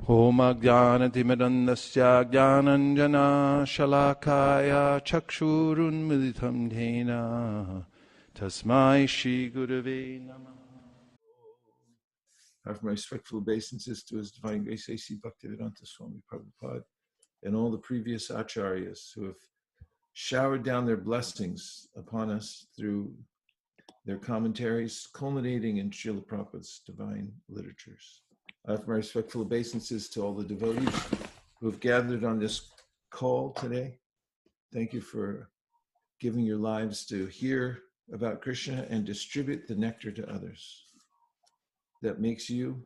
Om Ajnanatimidandasya Jnananjana Shalakaya Chakshurun Militam Dhena Tasmai Shri Gurave Namah. I have my respectful obeisances to His Divine Grace A.C. Bhaktivedanta Swami Prabhupada and all the previous acharyas who have showered down their blessings upon us through their commentaries, culminating in Srila Prabhupada's divine literatures. I have my respectful obeisances to all the devotees who have gathered on this call today. Thank you for giving your lives to hear about Krishna and distribute the nectar to others. That makes you,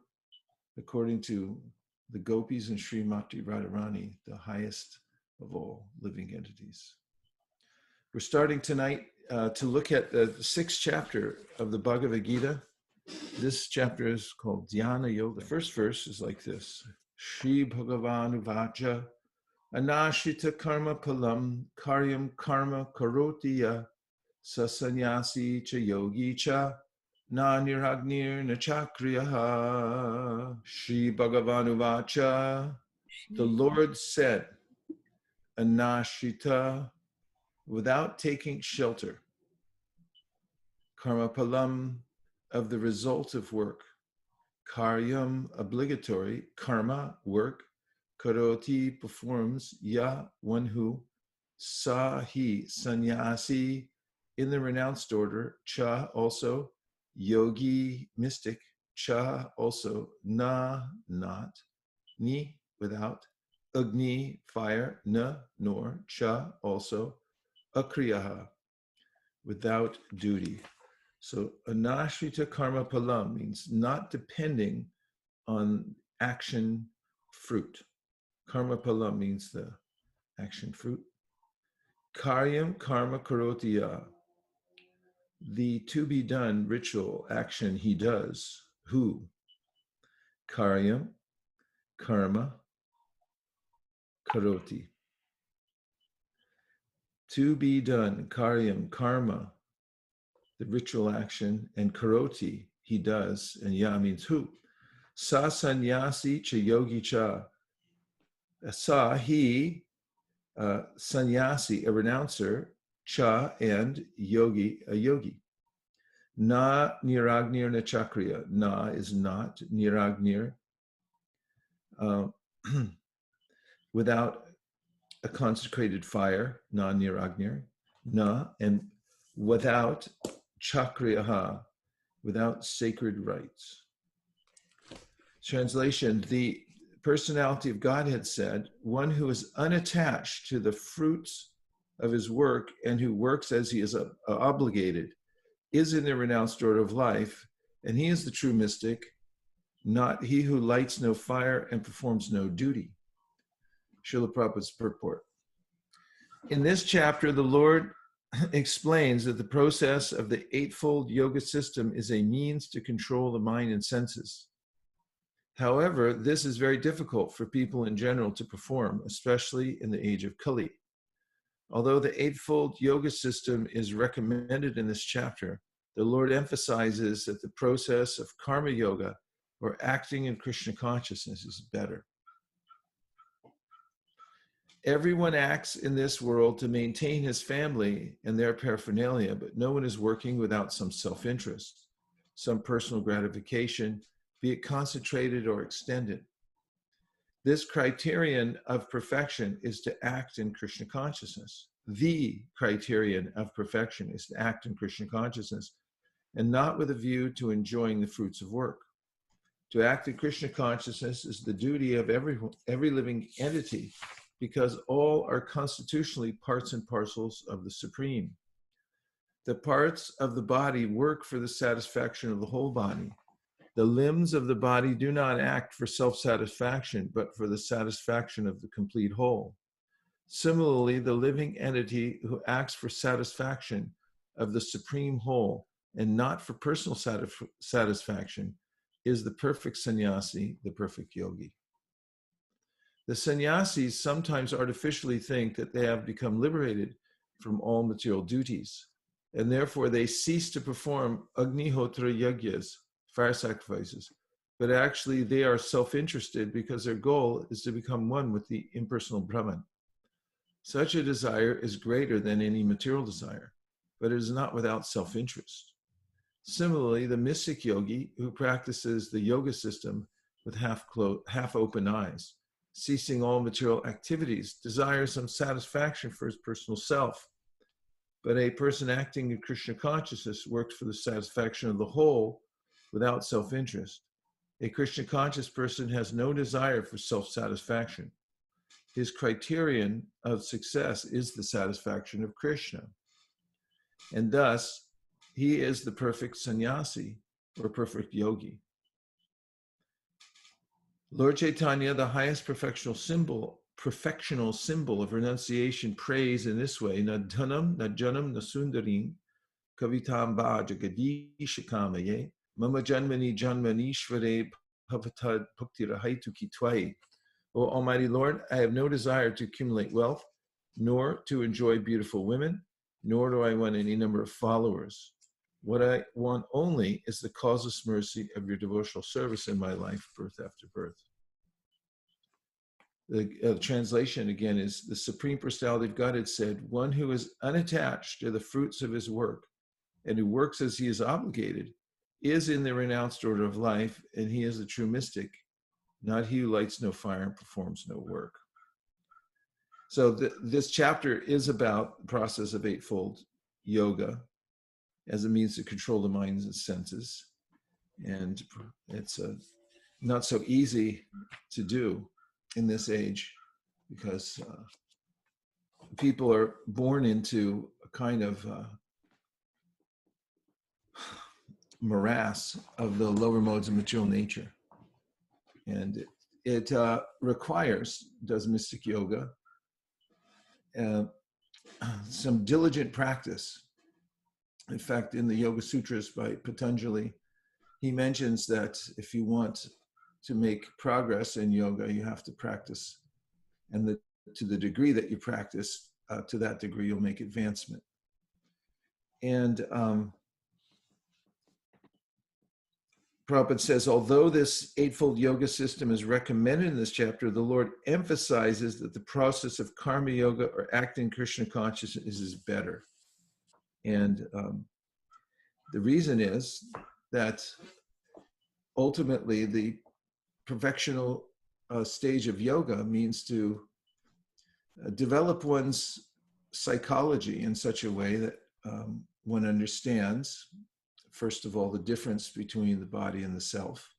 according to the gopis and Srimati Radharani, the highest of all living entities. We're starting tonight to look at the 6th chapter of the Bhagavad-gita. This chapter is called Dhyana Yoga. The first verse is like this. Shri Bhagavan Uvacha Anashita Karma Palam Karyam Karma Karotiya Sasanyasi Cha Yogi Cha Na Niragnir Nachakriyaha. Shri Bhagavan Uvacha. The Lord said, Anashita, without taking shelter. Karma Palam, of the result of work. Karyam, obligatory. Karma, work. Karoti, performs. Ya, one who. Sahi, sannyasi, in the renounced order. Cha, also. Yogi, mystic. Cha, also. Na, not. Ni, without. Agni, fire. Na, nor. Cha, also. Akriyaha, without duty. So anashrita karma palam means not depending on action fruit. Karma palam means the action fruit. Karyam karma karotiya, the to be done ritual action he does. Who? Karyam karma karoti. To be done, karyam, karma, the ritual action, and karoti, he does, and ya means who. Sa sannyasi cha yogi cha. Sa, he, sannyasi, a renouncer, cha, and yogi, a yogi. Na niragnir na chakriya. Na is not, niragnir, without a consecrated fire, na niragnir, na, and without chakriyaha, without sacred rites. Translation, the personality of Godhead said, one who is unattached to the fruits of his work and who works as he is obligated is in the renounced order of life, and he is the true mystic, not he who lights no fire and performs no duty. Srila Prabhupada's purport. In this chapter, the Lord explains that the process of the eightfold yoga system is a means to control the mind and senses. However, this is very difficult for people in general to perform, especially in the age of Kali. Although the eightfold yoga system is recommended in this chapter, the Lord emphasizes that the process of karma yoga, or acting in Krishna consciousness, is better. Everyone acts in this world to maintain his family and their paraphernalia, but no one is working without some self-interest, some personal gratification, be it concentrated or extended. This criterion of perfection is to act in Krishna consciousness. The criterion of perfection is to act in Krishna consciousness, and not with a view to enjoying the fruits of work. To act in Krishna consciousness is the duty of every living entity, because all are constitutionally parts and parcels of the Supreme. The parts of the body work for the satisfaction of the whole body. The limbs of the body do not act for self-satisfaction, but for the satisfaction of the complete whole. Similarly, the living entity who acts for satisfaction of the Supreme Whole and not for personal satisfaction is the perfect sannyasi, the perfect yogi. The sannyasis sometimes artificially think that they have become liberated from all material duties, and therefore they cease to perform agnihotra yagyas, fire sacrifices, but actually they are self-interested because their goal is to become one with the impersonal Brahman. Such a desire is greater than any material desire, but it is not without self-interest. Similarly, the mystic yogi who practices the yoga system with half open eyes, ceasing all material activities, desires some satisfaction for his personal self. But a person acting in Krishna consciousness works for the satisfaction of the whole without self-interest. A Krishna conscious person has no desire for self-satisfaction. His criterion of success is the satisfaction of Krishna. And thus, he is the perfect sannyasi or perfect yogi. Lord Chaitanya, the highest perfectional symbol of renunciation, prays in this way: na dhanam, na janam, na sundarim, kavitam ba jagadishakamaye, mama janmani janmanishvare bhavatad bhaktirahaitu kitwai. O Almighty Lord, I have no desire to accumulate wealth, nor to enjoy beautiful women, nor do I want any number of followers. What I want only is the causeless mercy of your devotional service in my life, birth after birth. The translation again is: the Supreme Personality of Godhead said, one who is unattached to the fruits of his work and who works as he is obligated is in the renounced order of life, and he is the true mystic, not he who lights no fire and performs no work. So this chapter is about the process of eightfold yoga as a means to control the minds and senses. And it's not so easy to do in this age, because people are born into a kind of morass of the lower modes of material nature. And it requires, does mystic yoga, some diligent practice. In fact, in the Yoga Sutras by Patanjali, he mentions that if you want to make progress in yoga, you have to practice. And to the degree that you practice, to that degree, you'll make advancement. And Prabhupada says, although this eightfold yoga system is recommended in this chapter, the Lord emphasizes that the process of karma yoga or acting Krishna consciousness is better. And the reason is that ultimately the perfectional stage of yoga means to develop one's psychology in such a way that one understands, first of all, the difference between the body and the self,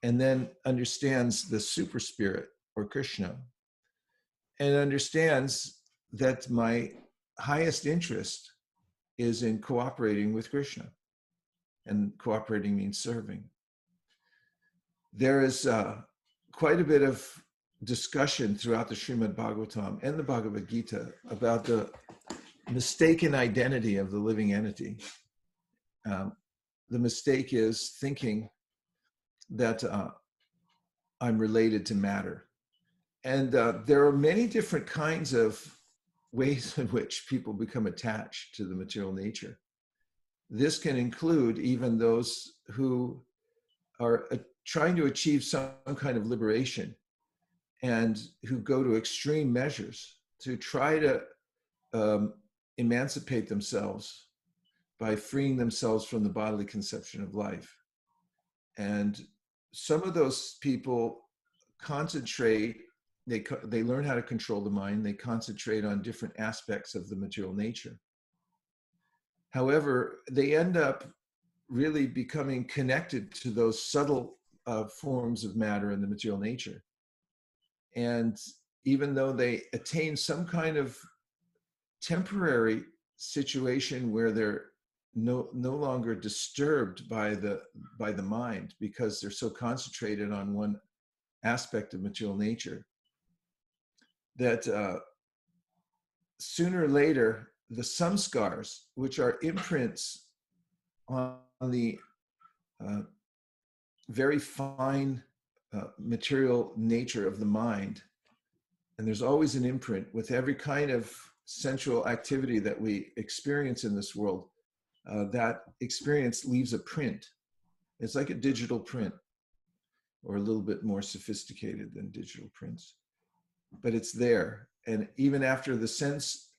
and then understands the super spirit or Krishna, and understands that my highest interest is in cooperating with Krishna, and cooperating means serving. There is quite a bit of discussion throughout the Srimad Bhagavatam and the Bhagavad-gita about the mistaken identity of the living entity. The mistake is thinking that I'm related to matter. And there are many different kinds of ways in which people become attached to the material nature. This can include even those who are trying to achieve some kind of liberation and who go to extreme measures to try to emancipate themselves by freeing themselves from the bodily conception of life. And some of those people concentrate, they learn how to control the mind, they concentrate on different aspects of the material nature. However, they end up really becoming connected to those subtle forms of matter in the material nature. And even though they attain some kind of temporary situation where they're no longer disturbed by the mind, because they're so concentrated on one aspect of material nature, that sooner or later the samskars, which are imprints on the very fine material nature of the mind, and there's always an imprint with every kind of sensual activity that we experience in this world. That experience leaves a print. It's like a digital print. or a little bit more sophisticated than digital prints. But it's there. And even after the sense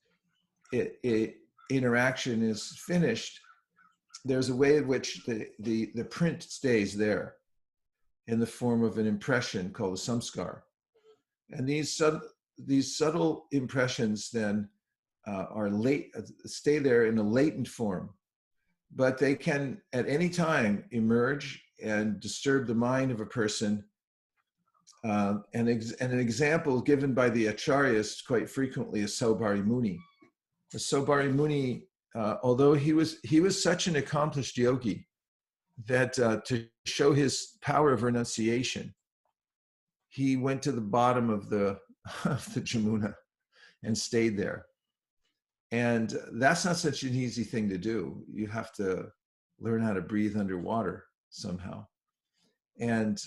interaction is finished, there's a way in which the print stays there in the form of an impression called a samskar. And these subtle impressions then stay there in a latent form, but they can at any time emerge and disturb the mind of a person. And an example given by the acharyas quite frequently is Saubhari Muni. The Saubhari Muni, although he was such an accomplished yogi that to show his power of renunciation, he went to the bottom of the Jamuna and stayed there. And that's not such an easy thing to do. You have to learn how to breathe underwater somehow. And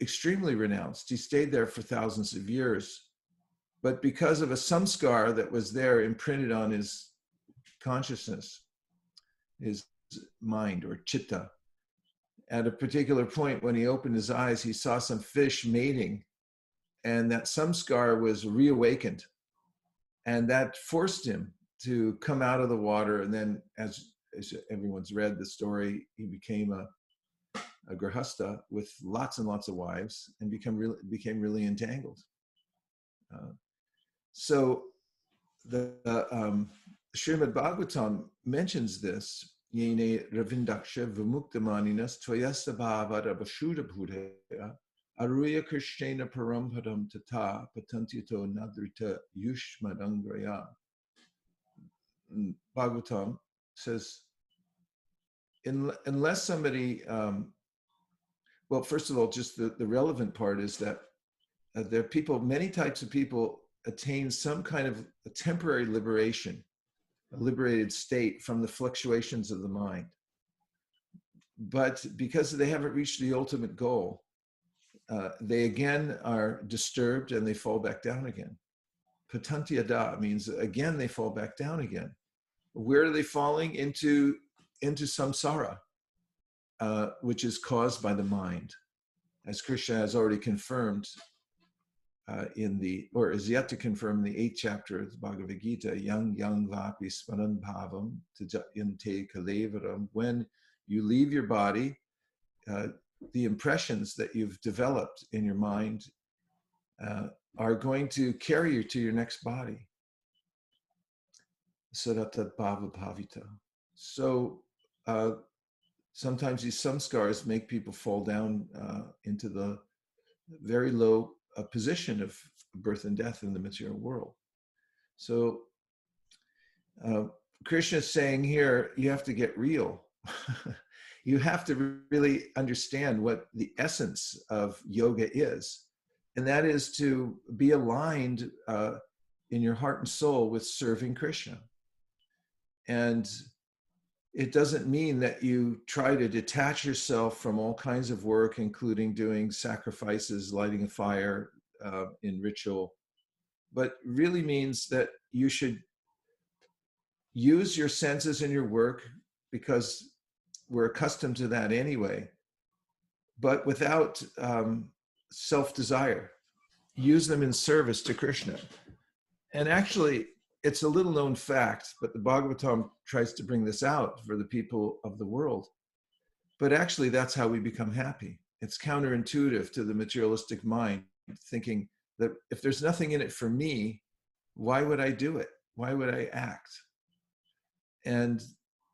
extremely renounced. He stayed there for thousands of years. But because of a samskar that was there imprinted on his consciousness, his mind or chitta, at a particular point when he opened his eyes, he saw some fish mating, and that samskar was reawakened. And that forced him to come out of the water. And then, as everyone's read the story, he became a grihastha with lots and lots of wives and became really entangled. So the Srimad Bhagavatam mentions this. Yene ravindaksha vimuktamaninas tvayasta bhavara bashuddha bhudaya aruya krishnena parampadam tata patantyato nadrita yushmadangraya. Bhagavatam says, unless somebody, well, first of all, just the relevant part is that there are people, many types of people attain some kind of a temporary liberation, a liberated state from the fluctuations of the mind. But because they haven't reached the ultimate goal, they again are disturbed and they fall back down again. Patantyada means again they fall back down again. Where are they falling? Into samsara, which is caused by the mind. As Krishna has already confirmed or is yet to confirm in the 8th chapter of the Bhagavad-gita, yang vapi smaran bhavam tajayante kalevaram. When you leave your body, the impressions that you've developed in your mind are going to carry you to your next body. Sarata bhava bhavita. So sometimes these samskars make people fall down into the very low position of birth and death in the material world. So Krishna is saying here, you have to get real. You have to really understand what the essence of yoga is. And that is to be aligned in your heart and soul with serving Krishna. And it doesn't mean that you try to detach yourself from all kinds of work, including doing sacrifices, lighting a fire in ritual, but really means that you should use your senses in your work because we're accustomed to that anyway, but without self-desire. Use them in service to Krishna. And actually, it's a little known fact, but the Bhagavatam tries to bring this out for the people of the world. But actually, that's how we become happy. It's counterintuitive to the materialistic mind, thinking that if there's nothing in it for me, why would I do it? Why would I act? And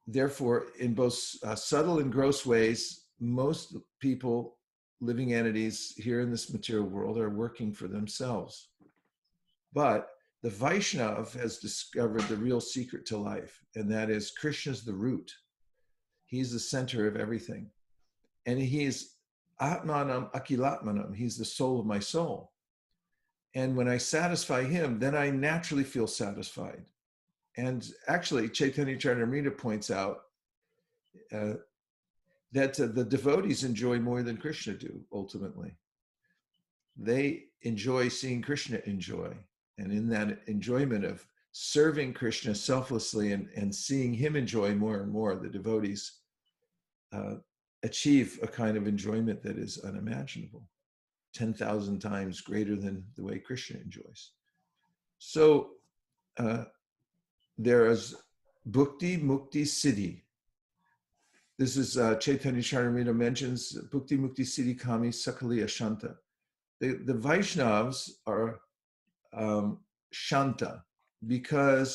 therefore, in both subtle and gross ways, most people, living entities here in this material world, are working for themselves. But the Vaishnav has discovered the real secret to life, and that is Krishna's the root. He's the center of everything. And he's Atmanam Akilatmanam. He's the soul of my soul. And when I satisfy him, then I naturally feel satisfied. And actually, Chaitanya Charitamrita points out that the devotees enjoy more than Krishna do, ultimately. They enjoy seeing Krishna enjoy. And in that enjoyment of serving Krishna selflessly and seeing him enjoy more and more, the devotees achieve a kind of enjoyment that is unimaginable, 10,000 times greater than the way Krishna enjoys. So there is Bhukti Mukti Siddhi. This is Chaitanya Charitamrita mentions Bhukti Mukti Siddhi Kami Sakali Ashanta. The Vaishnavas are Shanta because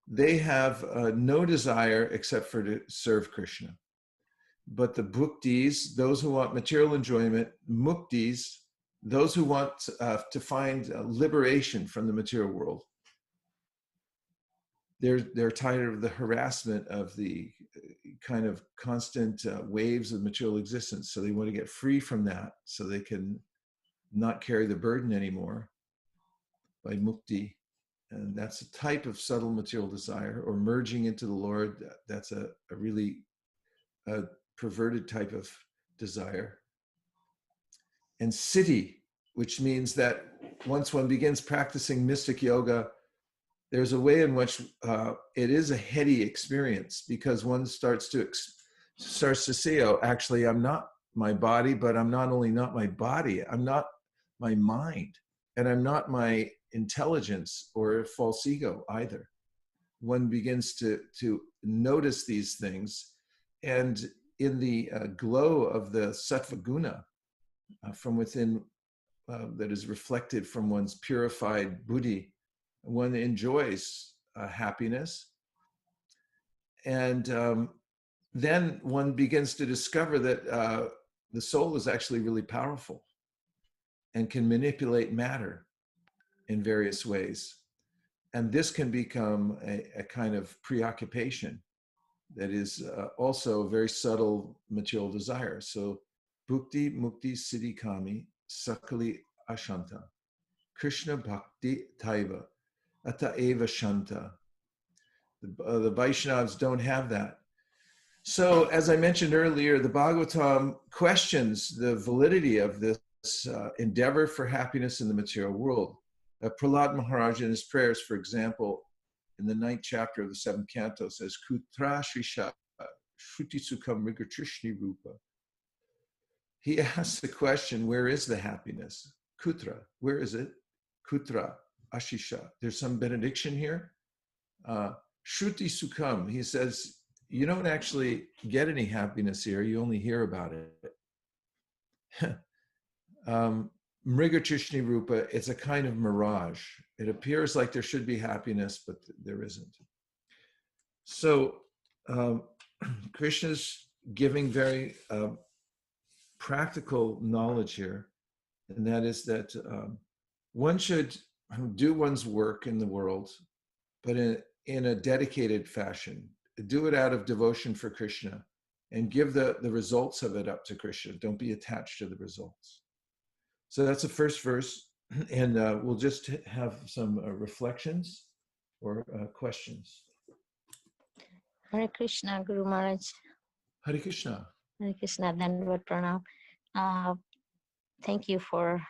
they have no desire except for to serve Krishna. But the Bhuktis, those who want material enjoyment, Muktis, those who want to find liberation from the material world, they're tired of the harassment of the kind of constant waves of material existence. So they want to get free from that so they can not carry the burden anymore by mukti. And that's a type of subtle material desire, or merging into the Lord. That's a really perverted type of desire. And siddhi, which means that once one begins practicing mystic yoga, there's a way in which it is a heady experience, because one starts to say, oh, actually, I'm not my body, but I'm not only not my body, I'm not my mind, and I'm not my intelligence or false ego either. One begins to notice these things, and in the glow of the sattva guna from within, that is reflected from one's purified buddhi, one enjoys happiness. And then one begins to discover that the soul is actually really powerful and can manipulate matter in various ways. And this can become a kind of preoccupation that is also a very subtle material desire. So, bhukti mukti siddhi kami sakali ashanta. Krishna bhakti taiva ata eva shanta. The Vaishnavas don't have that. So, as I mentioned earlier, the Bhagavatam questions the validity of this endeavor for happiness in the material world. Prahlad Maharaj in his prayers, for example, in the 9th chapter of the 7th canto says, Kutra Shrisha Shruti Sukham Mrigatrishni Rupa. He asks the question, where is the happiness? Kutra, where is it? Kutra, Ashisha. There's some benediction here. Shruti Sukham, he says, you don't actually get any happiness here, you only hear about it. Mrigatrishni Rupa, it's a kind of mirage. It appears like there should be happiness, but there isn't. So Krishna's giving very practical knowledge here, and that is that one should do one's work in the world, but in a dedicated fashion. Do it out of devotion for Krishna, and give the results of it up to Krishna. Don't be attached to the results. So that's the first verse, and we'll just have some reflections or questions. Hare Krishna, Guru Maharaj. Hare Krishna. Hare Krishna, Dandavad Pranam. Thank you for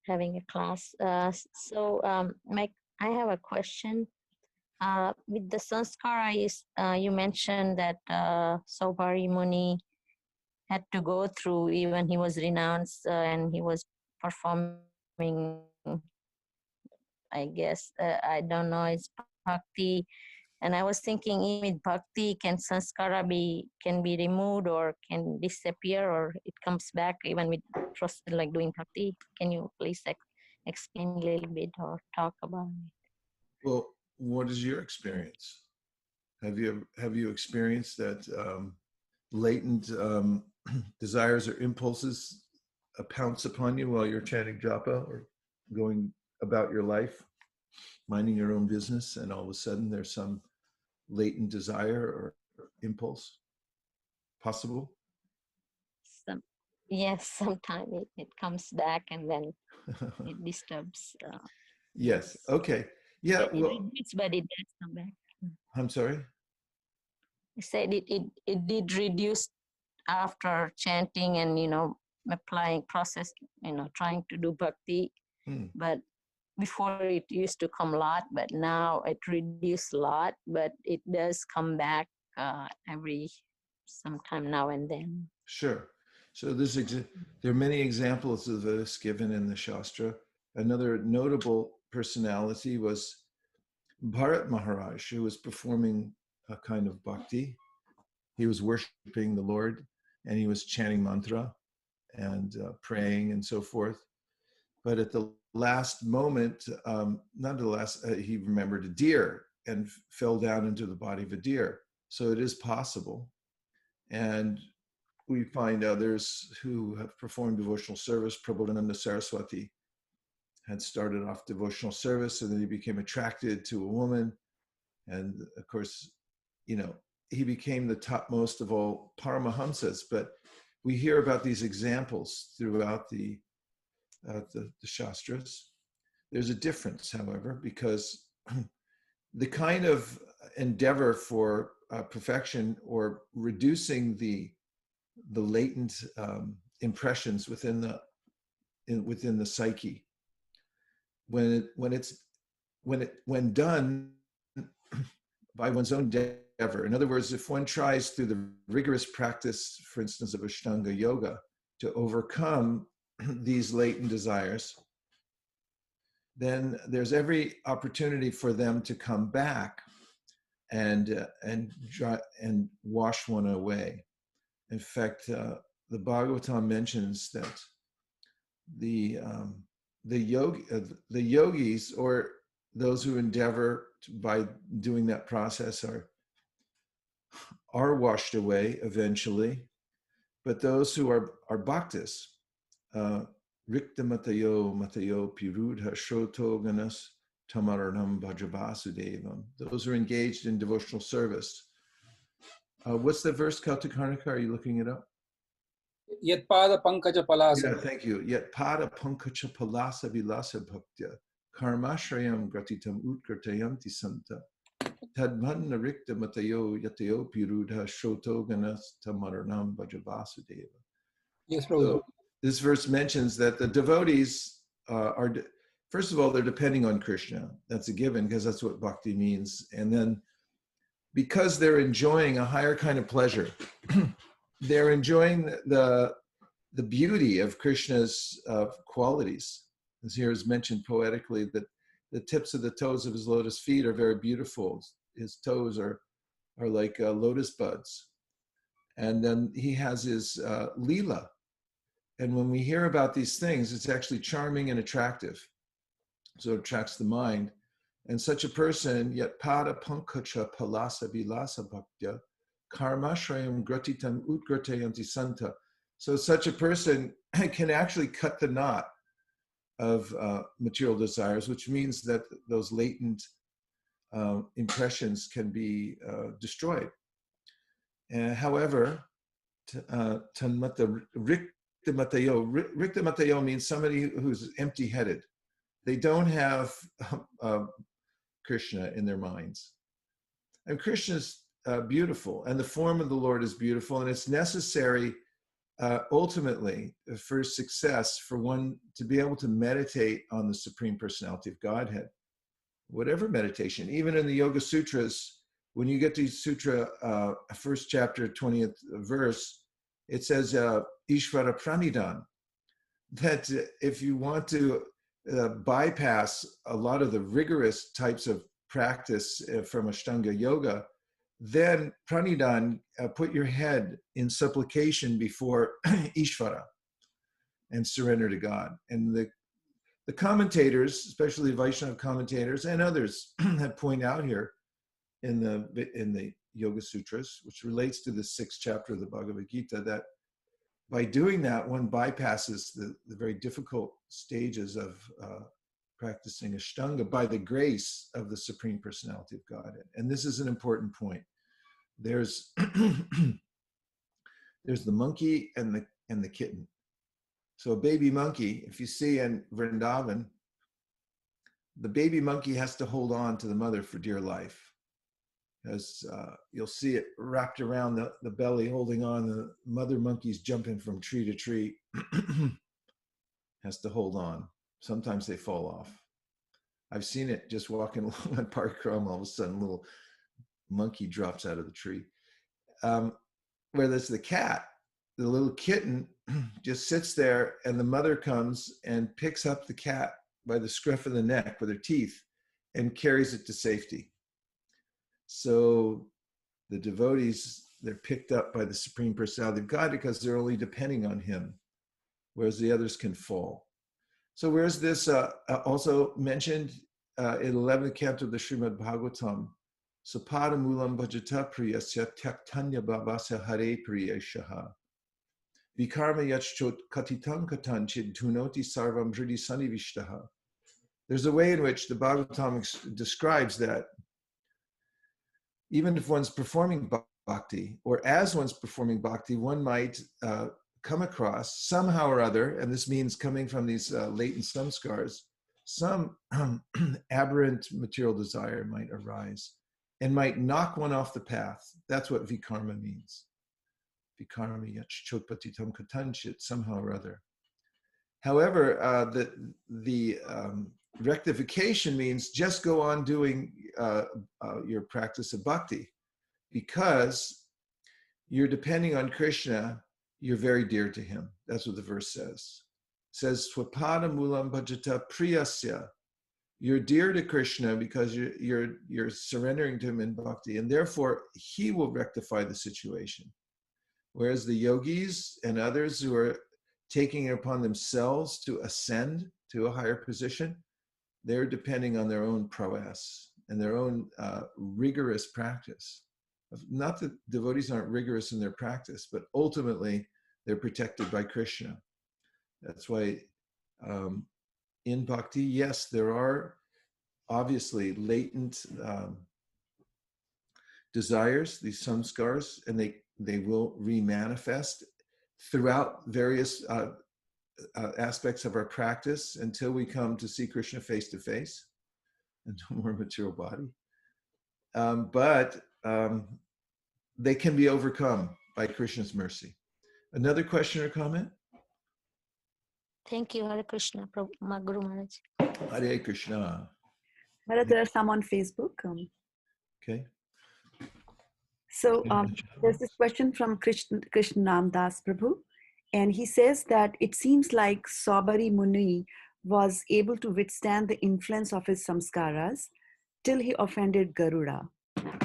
having a class. Mike, I have a question. With the sanskara, you mentioned that Saubhari Muni had to go through, even he was renounced and he was performing, I guess, I don't know, it's bhakti. And I was thinking, even with bhakti, can sanskara can be removed or can disappear, or it comes back even with like doing bhakti? Can you please explain a little bit or talk about it? Well, what is your experience? Have you experienced that latent desires or impulses pounce upon you while you're chanting japa or going about your life, minding your own business, and all of a sudden there's some latent desire or impulse possible? Yes, sometimes it comes back and then it disturbs. Yes. Okay. Yeah. It reduces, but it does come back. I'm sorry? I said it did reduce after chanting and, applying process, trying to do bhakti. But before it used to come a lot, but now it reduced a lot, but it does come back every sometime now and then. Sure. So there are many examples of this given in the Shastra. Another notable personality was Bharat Maharaj, who was performing a kind of bhakti. He was worshiping the Lord and he was chanting mantra and praying and so forth. But at the last moment, not the last, he remembered a deer and fell down into the body of a deer. So it is possible. And we find others who have performed devotional service. Prabodhananda Saraswati had started off devotional service and then he became attracted to a woman. And of course, you know, he became the topmost of all Paramahamsas. But we hear about these examples throughout the Shastras. There's a difference, however, because the kind of endeavor for perfection or reducing the latent impressions within the psyche, when done by one's own endeavor. In other words, if one tries through the rigorous practice, for instance, of Ashtanga yoga, to overcome these latent desires, then there's every opportunity for them to come back and wash one away. In fact, the Bhagavatam mentions that the yogis, or those who endeavor by doing that process, are washed away eventually, but those who are bhaktas, Rikta Matayo Pirudha Shoto Ganas Tamaranam Bhajabasudevam. Those are engaged in devotional service. What's the verse, Kautakarnika? Are you looking it up? Yet pada pankaja palasa. Yeah, thank you. Yet pada pankaja palasa vilasa bhaktya karmashrayam gratitam utkartayanti santa tadmanna rikta matayo yatayo pirudha shoto ganas tamaranam bhajabasudeva. Yes, Prabhu. So this verse mentions that the devotees first of all, they're depending on Krishna. That's a given, because that's what bhakti means. And then because they're enjoying a higher kind of pleasure, they're enjoying the beauty of Krishna's qualities. As here is mentioned poetically, that the tips of the toes of his lotus feet are very beautiful. His toes are like lotus buds. And then he has his lila. And when we hear about these things, it's actually charming and attractive. So it attracts the mind. And such a person, yet pada pankacha palasa vilasa bhaktya, karmashrayam gratitam utgratayanti santa. So such a person can actually cut the knot of material desires, which means that those latent impressions can be destroyed. However, tanmata Rikta Matayo means somebody who's empty-headed. They don't have Krishna in their minds. And Krishna's beautiful, and the form of the Lord is beautiful, and it's necessary ultimately for success for one to be able to meditate on the Supreme Personality of Godhead. Whatever meditation, even in the Yoga Sutras, when you get to Sutra, first chapter, 20th verse, it says, Ishvara Pranidhan, that if you want to bypass a lot of the rigorous types of practice from Ashtanga Yoga, then Pranidhan, put your head in supplication before Ishvara and surrender to God. And the commentators, especially Vaishnava commentators and others, have pointed out here in the Yoga Sutras, which relates to the 6th chapter of the Bhagavad-gita, that by doing that, one bypasses the very difficult stages of practicing Ashtanga by the grace of the Supreme Personality of Godhead. And this is an important point. There's there's the monkey and the kitten. So a baby monkey, if you see in Vrindavan, the baby monkey has to hold on to the mother for dear life. As you'll see it wrapped around the belly, holding on. The mother monkey's jumping from tree to tree, has to hold on. Sometimes they fall off. I've seen it just walking along on Park Chrome, all of a sudden a little monkey drops out of the tree. where there's the cat, the little kitten just sits there, and the mother comes and picks up the cat by the scruff of the neck with her teeth and carries it to safety. So the devotees, they're picked up by the Supreme Personality of God because they're only depending on him, whereas the others can fall. So where's this also mentioned in 11th canto of the Srimad Bhagavatam? Sapada mulam bhajata priyasya tyaktanya bhavasya hare priyashaha. Vikarma yachchot katitam katanchid dhunoti sarvam dridi sanivishtaha. There's a way in which the Bhagavatam describes that even if one's performing bhakti, or as one's performing bhakti, one might come across somehow or other, and this means coming from these latent samskars, some aberrant material desire might arise and might knock one off the path. That's what vikarma means. Vikarma yachchotpatitam katanchit, somehow or other. However, the rectification means just go on doing your practice of bhakti, because you're depending on Krishna, you're very dear to him. That's what the verse says. It says, Swapada mulam bhajata priyasya. You're dear to Krishna because you're surrendering to him in bhakti, and therefore he will rectify the situation. Whereas the yogis and others who are taking it upon themselves to ascend to a higher position, they're depending on their own prowess and their own rigorous practice. Not that devotees aren't rigorous in their practice, but ultimately they're protected by Krishna. That's why in bhakti, yes, there are obviously latent desires, these samskars, and they will remanifest throughout various aspects of our practice until we come to see Krishna face to face and no more material body. But they can be overcome by Krishna's mercy. Another question or comment? Thank you, Hare Krishna, Guru Maharaj. Hare Krishna. Maharaj, there are some on Facebook. Okay. So there's this question from Krishnam Das Prabhu, and he says that it seems like Saubari Muni was able to withstand the influence of his samskaras till he offended Garuda.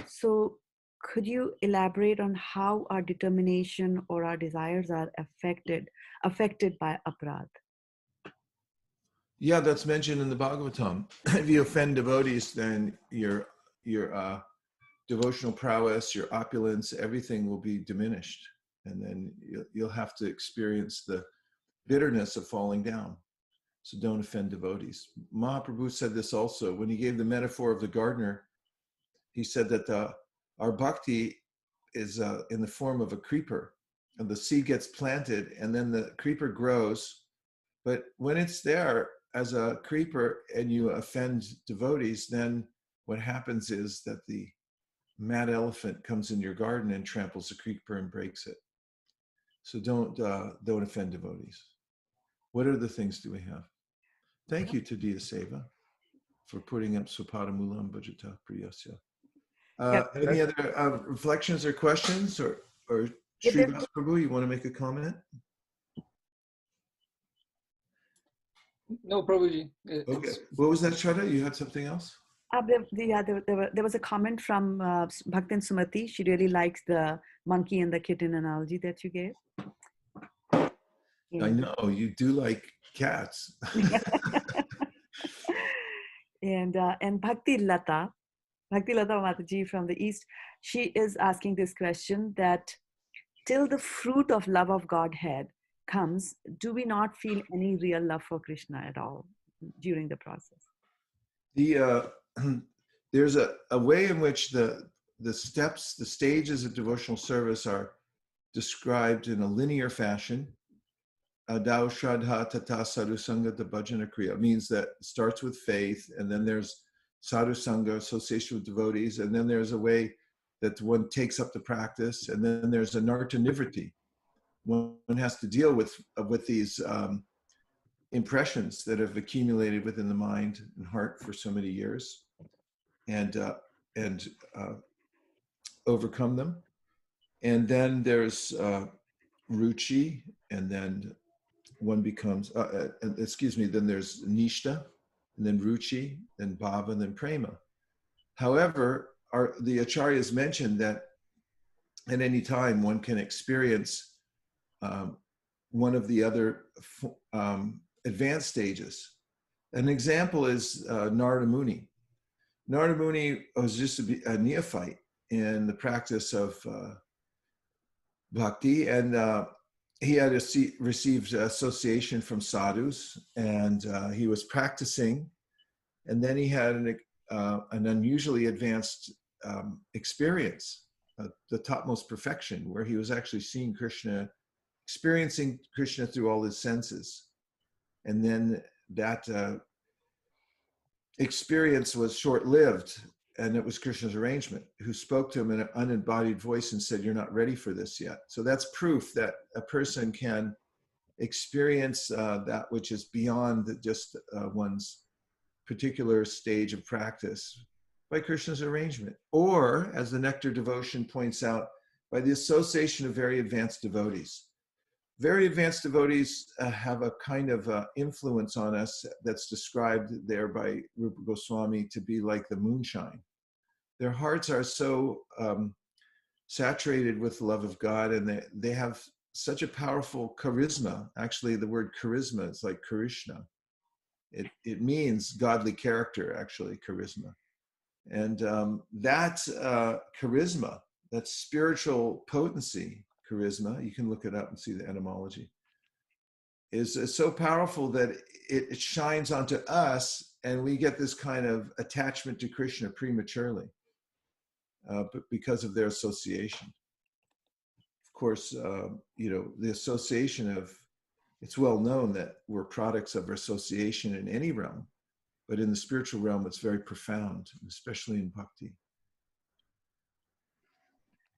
So could you elaborate on how our determination or our desires are affected by aparadh? Yeah, that's mentioned in the Bhagavatam. If you offend devotees, then your devotional prowess, your opulence, everything will be diminished. And then you'll have to experience the bitterness of falling down. So don't offend devotees. Mahaprabhu said this also when he gave the metaphor of the gardener. He said that our bhakti is in the form of a creeper, and the seed gets planted and then the creeper grows. But when it's there as a creeper and you offend devotees, then what happens is that the mad elephant comes in your garden and tramples the creeper and breaks it. So don't offend devotees. What other things do we have? Thank you to Dia Seva for putting up Swapadamulam Bhajata Priyasya. Any other reflections or questions, or Srivas Prabhu, you want to make a comment? No, Prabhuji. Okay. What was that, Shraddha? You had something else? There was a comment from Bhaktin Sumati. She really likes the monkey and the kitten analogy that you gave. I know, you do like cats. And Bhakti Lata Mataji from the East, she is asking this question that till the fruit of love of Godhead comes, do we not feel any real love for Krishna at all during the process? There's a way in which the steps, the stages of devotional service are described in a linear fashion. Adao Shraddha Tata Sadhu Sangha Bhajana Kriya means that it starts with faith, and then there's Sadhu Sangha, association with devotees, and then there's a way that one takes up the practice, and then there's a Narta Nivriti. One has to deal with these impressions that have accumulated within the mind and heart for so many years, and overcome them. And then there's ruchi, and then one becomes, excuse me, then there's nishta, and then ruchi, then bhava, and then prema. However, the acharyas mentioned that at any time one can experience one of the other advanced stages. An example is Narada Muni. Narada Muni was just a neophyte in the practice of bhakti, and he had received association from sadhus, and he was practicing, and then he had an unusually advanced experience, the topmost perfection, where he was actually seeing Krishna, experiencing Krishna through all his senses. And then that experience was short-lived, and it was Krishna's arrangement, who spoke to him in an unembodied voice and said, "You're not ready for this yet." So that's proof that a person can experience that which is beyond just one's particular stage of practice by Krishna's arrangement, or, as the Nectar Devotion points out, by the association of very advanced devotees. Very advanced devotees have a kind of influence on us that's described there by Rupa Goswami to be like the moonshine. Their hearts are so saturated with the love of God, and they have such a powerful charisma. Actually, the word charisma is like Krishna. It means godly character, actually, charisma. And that charisma, that spiritual potency, charisma, you can look it up and see the etymology, is so powerful that it shines onto us, and we get this kind of attachment to Krishna prematurely, but because of their association. Of course, the association of, it's well known that we're products of association in any realm, but in the spiritual realm, it's very profound, especially in bhakti.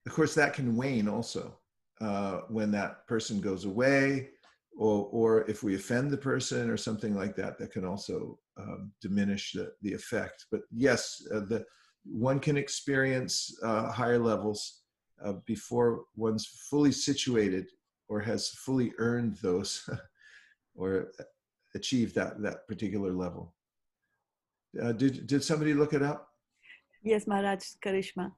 Of course, that can wane also when that person goes away, or if we offend the person or something like that, that can also diminish the effect. But yes, one can experience higher levels before one's fully situated or has fully earned those or achieved that particular level. Did somebody look it up? Yes, Maharaj, charisma.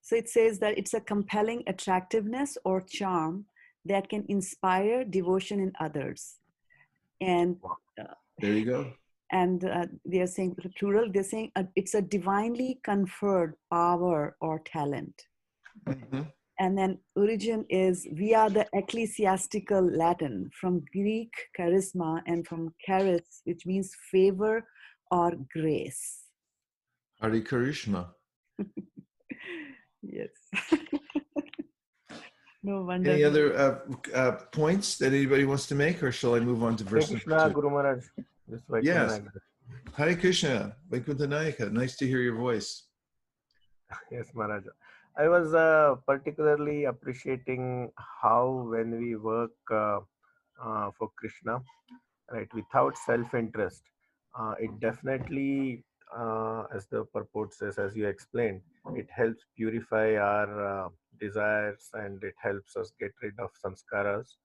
So it says that it's a compelling attractiveness or charm that can inspire devotion in others. And there you go. And they are saying plural, they're saying it's a divinely conferred power or talent. Mm-hmm. And then origin is via the ecclesiastical Latin from Greek charisma and from charis, which means favor or grace. Hare Krishna. Yes. No wonder. Any other points that anybody wants to make, or shall I move on to verse Krishna, number 2? Guru Maharaj. Yes. Hare Krishna, Vaikuntha, nice to hear your voice. Yes, Maharaj. I was particularly appreciating how when we work for Krishna, right, without self-interest, it definitely, as the purport says, as you explained, it helps purify our desires, and it helps us get rid of samskaras.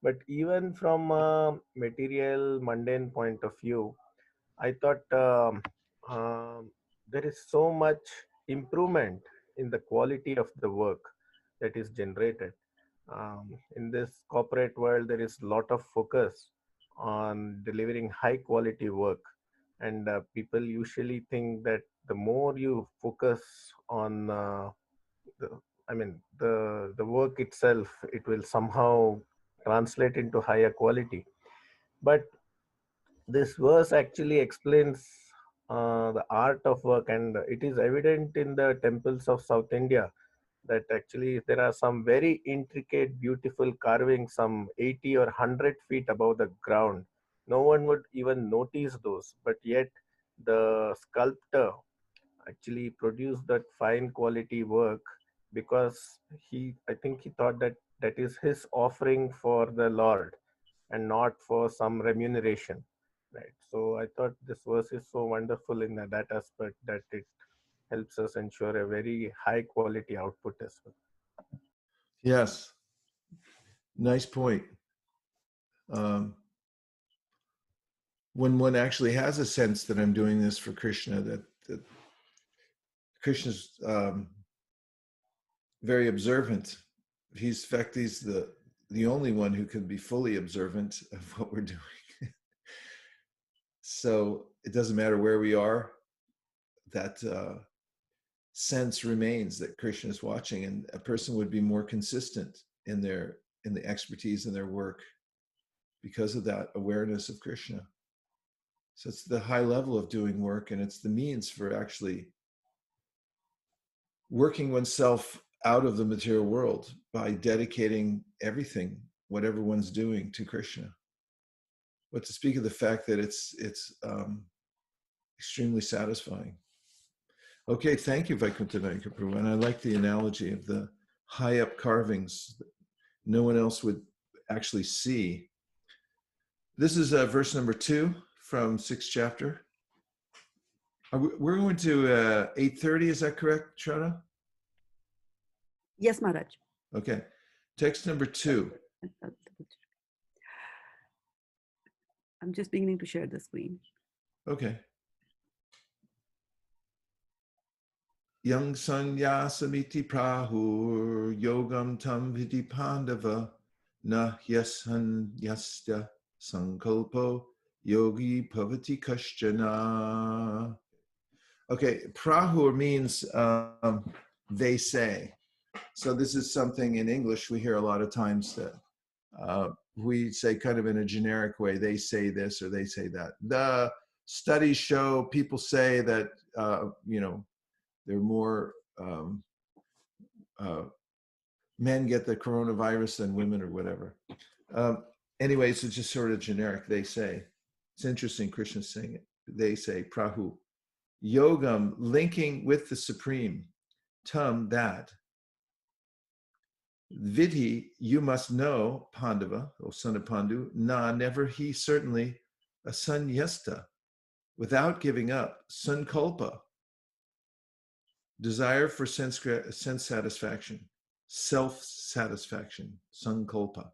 But even from a material, mundane point of view, I thought there is so much improvement in the quality of the work that is generated. In this corporate world, there is a lot of focus on delivering high quality work. And people usually think that the more you focus on the, the work itself, it will somehow translate into higher quality. But this verse actually explains the art of work, and it is evident in the temples of South India that actually there are some very intricate, beautiful carvings, some 80 or 100 feet above the ground. No one would even notice those, but yet the sculptor actually produced that fine quality work because I think he thought that that is his offering for the Lord and not for some remuneration, right? So I thought this verse is so wonderful in that aspect, that it helps us ensure a very high quality output as well. Yes, nice point. When one actually has a sense that I'm doing this for Krishna, that Krishna's very observant. He's, in fact, he's the only one who can be fully observant of what we're doing. So it doesn't matter where we are, that sense remains that Krishna is watching, and a person would be more consistent in the expertise in their work because of that awareness of Krishna. So it's the high level of doing work, and it's the means for actually working oneself out of the material world by dedicating everything, whatever one's doing, to Krishna. But to speak of the fact that it's extremely satisfying. Okay, thank you, Vaikuntha Prabhu. And I like the analogy of the high up carvings that no one else would actually see. This is verse number 2 from 6th chapter. We're going to 8:30, is that correct, Shraddha? Yes, Maharaj. Okay. Text number 2. I'm just beginning to share the screen. Okay. Yang sanyasamiti prahur yogam tam vidi pandava na yasanyastya sankalpo yogi bhavati kashchana. Okay, prahur means they say. So this is something in English we hear a lot of times that we say kind of in a generic way, they say this or they say that. The studies show, people say that, they're more, men get the coronavirus than women or whatever. Anyway, so it's just sort of generic, they say. It's interesting, Krishna's saying it. They say, prahu. Yogam, linking with the Supreme. Tam, that. Vidhi, you must know, Pandava, O son of Pandu, na, never he, certainly, a sanyasta, without giving up, sankalpa, desire for sense satisfaction, self-satisfaction, sankalpa.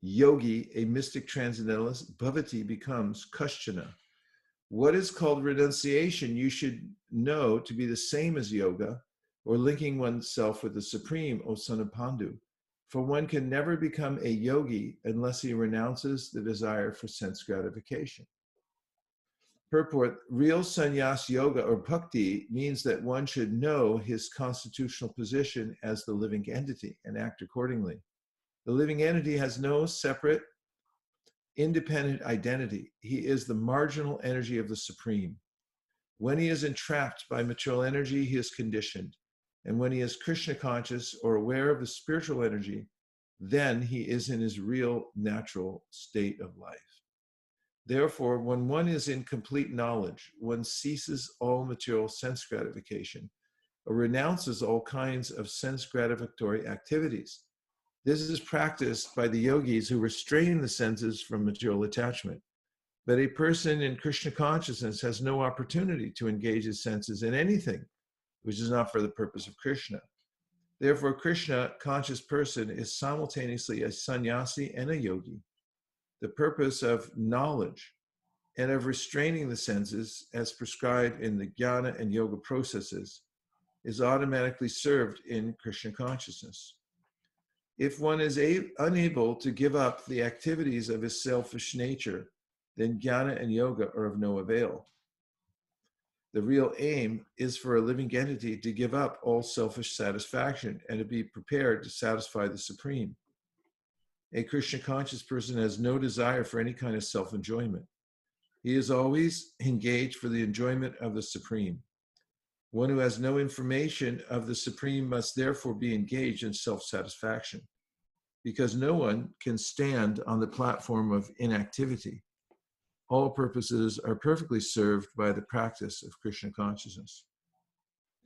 Yogi, a mystic transcendentalist, bhavati becomes kashchana. What is called renunciation, you should know to be the same as yoga, or linking oneself with the Supreme, O son of Pandu. For one can never become a yogi unless he renounces the desire for sense gratification. Purport, real sannyas yoga or bhakti means that one should know his constitutional position as the living entity and act accordingly. The living entity has no separate, independent identity. He is the marginal energy of the Supreme. When he is entrapped by material energy, he is conditioned. And when he is Krishna conscious or aware of the spiritual energy, then he is in his real natural state of life. Therefore, when one is in complete knowledge, one ceases all material sense gratification or renounces all kinds of sense gratificatory activities. This is practiced by the yogis who restrain the senses from material attachment. But a person in Krishna consciousness has no opportunity to engage his senses in anything which is not for the purpose of Krishna. Therefore, Krishna conscious person is simultaneously a sannyasi and a yogi. The purpose of knowledge and of restraining the senses as prescribed in the jnana and yoga processes is automatically served in Krishna consciousness. If one is unable to give up the activities of his selfish nature, then jnana and yoga are of no avail. The real aim is for a living entity to give up all selfish satisfaction and to be prepared to satisfy the Supreme. A Krishna conscious person has no desire for any kind of self-enjoyment. He is always engaged for the enjoyment of the Supreme. One who has no information of the Supreme must therefore be engaged in self-satisfaction, because no one can stand on the platform of inactivity. All purposes are perfectly served by the practice of Krishna consciousness.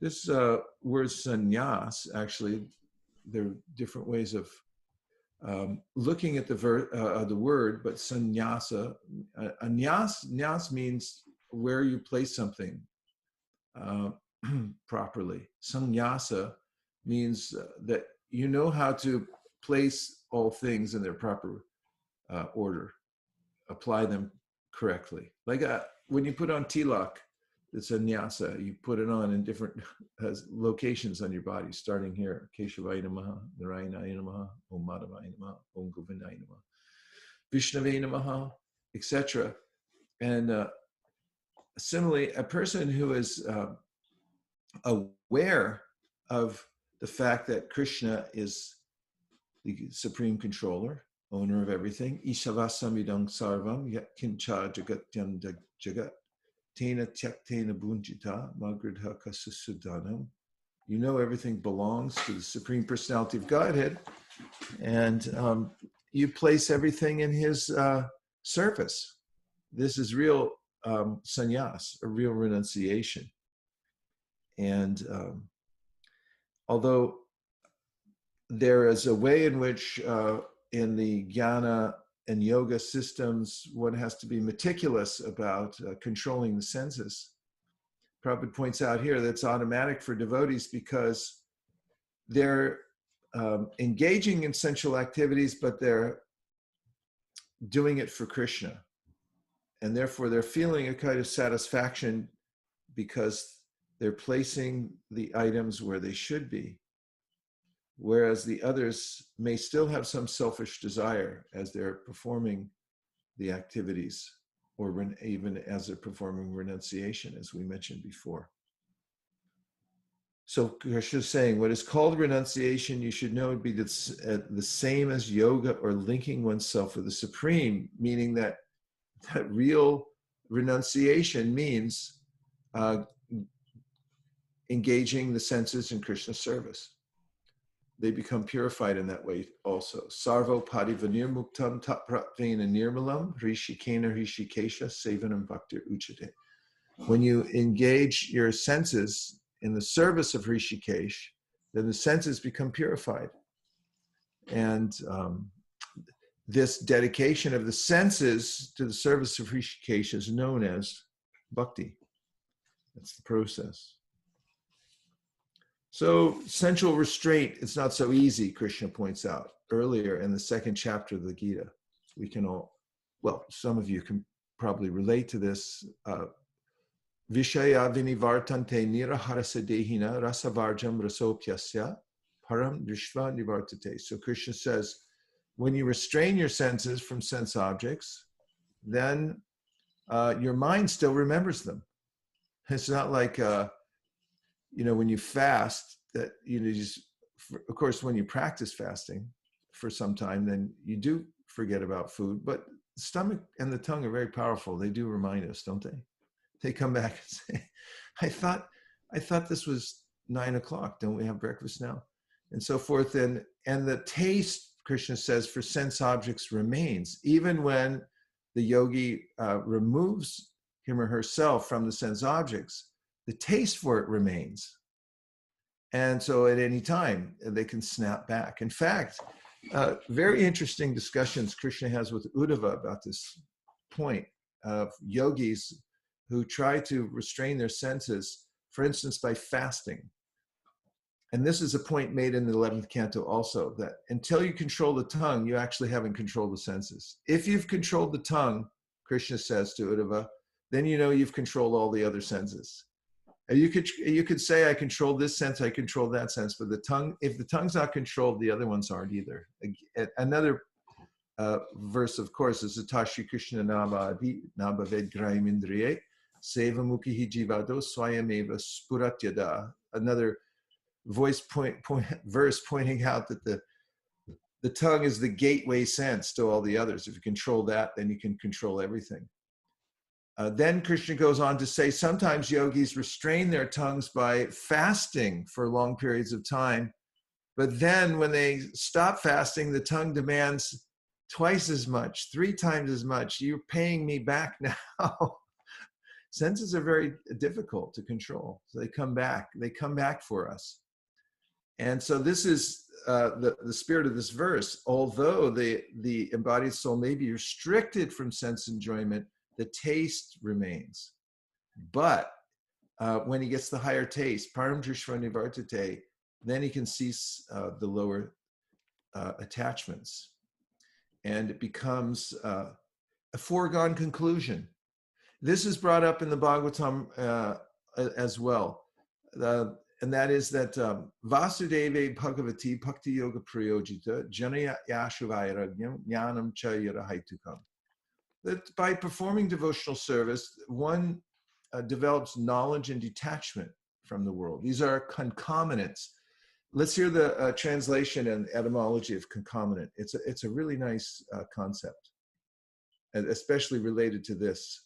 This word sannyas, actually, there are different ways of looking at the word, but sannyasa, nyas means where you place something. properly. Sannyasa means that you know how to place all things in their proper order, apply them correctly. Like when you put on tilak, it's a nyasa. You put it on in different locations on your body, starting here. Keshavaya namaha, Narayanaya namaha, Om Madhavaya namaha, Om Govindaya namaha, Vishnavaya namaha, etc. And similarly, a person who is aware of the fact that Krishna is the supreme controller, owner of everything, Ishavasamidang sarvam yat kincha jagatyam jagat tena tyaktena bunjita magridha kasusudanam. You know everything belongs to the Supreme Personality of Godhead, and you place everything in his service. This is real sannyas, a real renunciation. And although there is a way in which in the jnana and yoga systems, one has to be meticulous about controlling the senses. Prabhupada points out here that's automatic for devotees because they're engaging in sensual activities, but they're doing it for Krishna. And therefore they're feeling a kind of satisfaction because they're placing the items where they should be. Whereas the others may still have some selfish desire as they're performing the activities, or even as they're performing renunciation, as we mentioned before. So Krishna is saying, what is called renunciation, you should know would be the same as yoga or linking oneself with the Supreme, meaning that real renunciation means engaging the senses in Krishna's service. They become purified in that way also. Sarvo padivanir muktam tapratvena nirmalam rishikena rishikesha sevanam bhaktir uchate. When you engage your senses in the service of Rishikesh, then the senses become purified. And this dedication of the senses to the service of Rishikesh is known as bhakti. That's the process. So sensual restraint, it's not so easy, Krishna points out earlier in the second chapter of the Gita. We can all, well, some of you can probably relate to this. Vishaya vinivartante niraharasadehina rasavarjam rasopyasya param drishva nivartate. So Krishna says, when you restrain your senses from sense objects, then your mind still remembers them. It's not like, when you fast, that, of course, when you practice fasting for some time, then you do forget about food, but the stomach and the tongue are very powerful. They do remind us, don't they? They come back and say, I thought this was 9 o'clock. Don't we have breakfast now? And so forth. And the taste, Krishna says, for sense objects remains. Even when the yogi removes him or herself from the sense objects, the taste for it remains. And so at any time, they can snap back. In fact, very interesting discussions Krishna has with Uddhava about this point of yogis who try to restrain their senses, for instance, by fasting. And this is a point made in the 11th canto also, that until you control the tongue, you actually haven't controlled the senses. If you've controlled the tongue, Krishna says to Uddhava, then you know you've controlled all the other senses. And you could say, I control this sense, I control that sense, but the tongue, if the tongue's not controlled, the other ones aren't either. Another verse, of course, is Tashi Krishna Nabhaved Graim Indriye Seva Mukhi Jivado Swayameva Spuratyada. Another verse pointing out that the tongue is the gateway sense to all the others. If you control that, then you can control everything. Then Krishna goes on to say, sometimes yogis restrain their tongues by fasting for long periods of time. But then when they stop fasting, the tongue demands twice as much, 3 times as much. You're paying me back now. Senses are very difficult to control. So they come back for us. And so this is the spirit of this verse. Although the embodied soul may be restricted from sense enjoyment, the taste remains. But when he gets the higher taste, param drishva nivartate, then he can cease the lower attachments. And it becomes a foregone conclusion. This is brought up in the Bhagavatam as well. And that is that Vasudeva Bhagavati Bhakti Yoga Prayojita Janaya Yashuvayaragyam Jnanam Cha Yarahaitukam. That by performing devotional service, one develops knowledge and detachment from the world. These are concomitants. Let's hear the translation and etymology of concomitant. It's a really nice concept, and especially related to this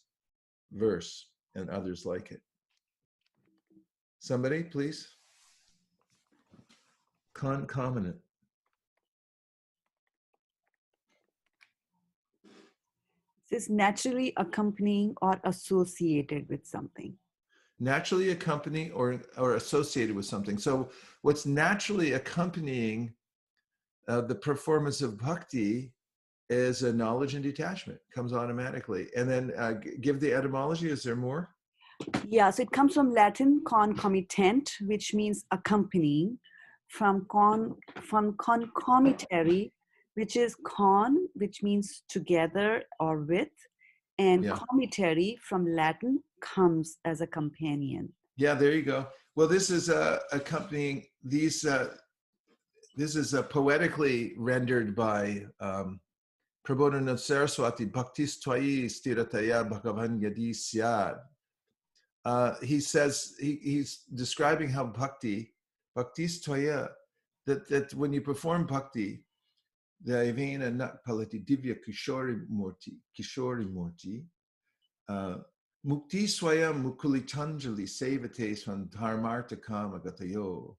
verse and others like it. Somebody, please. Concomitant. It says naturally accompanying or associated with something. Naturally accompanying or associated with something. So what's naturally accompanying the performance of bhakti is a knowledge and detachment. Comes automatically. And then give the etymology. Is there more? Yeah, so it comes from Latin concomitant, which means accompanying, from concomitary, which is con, which means together or with, and comitary from Latin comes as a companion. Yeah, there you go. Well, this is accompanying these. This is poetically rendered by Prabodhana Saraswati. Bhaktis twai stirataya bhagavan yadi syad. He says he's describing how bhaktis tvaya, that when you perform bhakti, the Avena Nat Palati Divya Kishori Murti, Mukti Swayam Mukulitanjali Sevate Swan Dharmarta Kama Gatayo.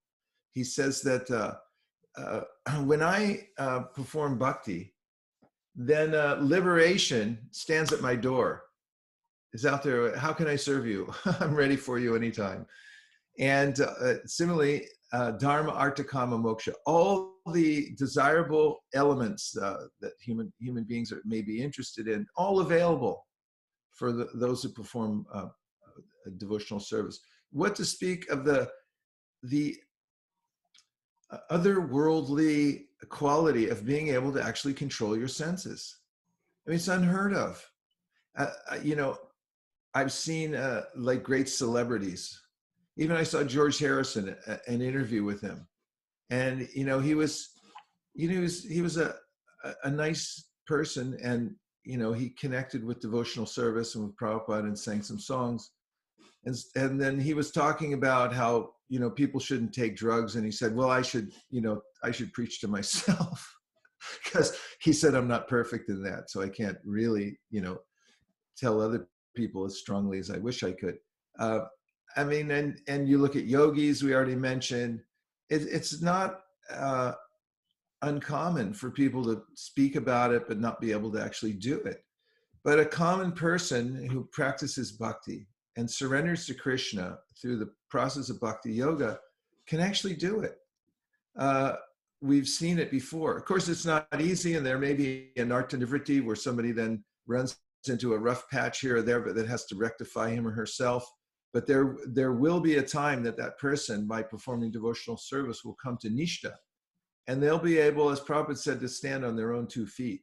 He says that when I perform bhakti, then liberation stands at my door. Is out there. How can I serve you? I'm ready for you anytime. And similarly, dharma, artha, kama, moksha, all the desirable elements that human beings may be interested in, all available for those who perform a devotional service. What to speak of the otherworldly quality of being able to actually control your senses? I mean, it's unheard of. I've seen like great celebrities. Even I saw George Harrison, an interview with him, and he was a nice person, and he connected with devotional service and with Prabhupada and sang some songs, and then he was talking about how people shouldn't take drugs, and he said, well, I should preach to myself because he said I'm not perfect in that, so I can't really tell other people as strongly as I wish I could. I mean, and you look at yogis, we already mentioned, it's not uncommon for people to speak about it, but not be able to actually do it. But a common person who practices bhakti and surrenders to Krishna through the process of bhakti yoga can actually do it. We've seen it before. Of course, it's not easy, and there may be an artha-nivritti where somebody then runs into a rough patch here or there, but that has to rectify him or herself. But there will be a time that person, by performing devotional service, will come to nishta, and they'll be able, as Prabhupada said, to stand on their own 2 feet.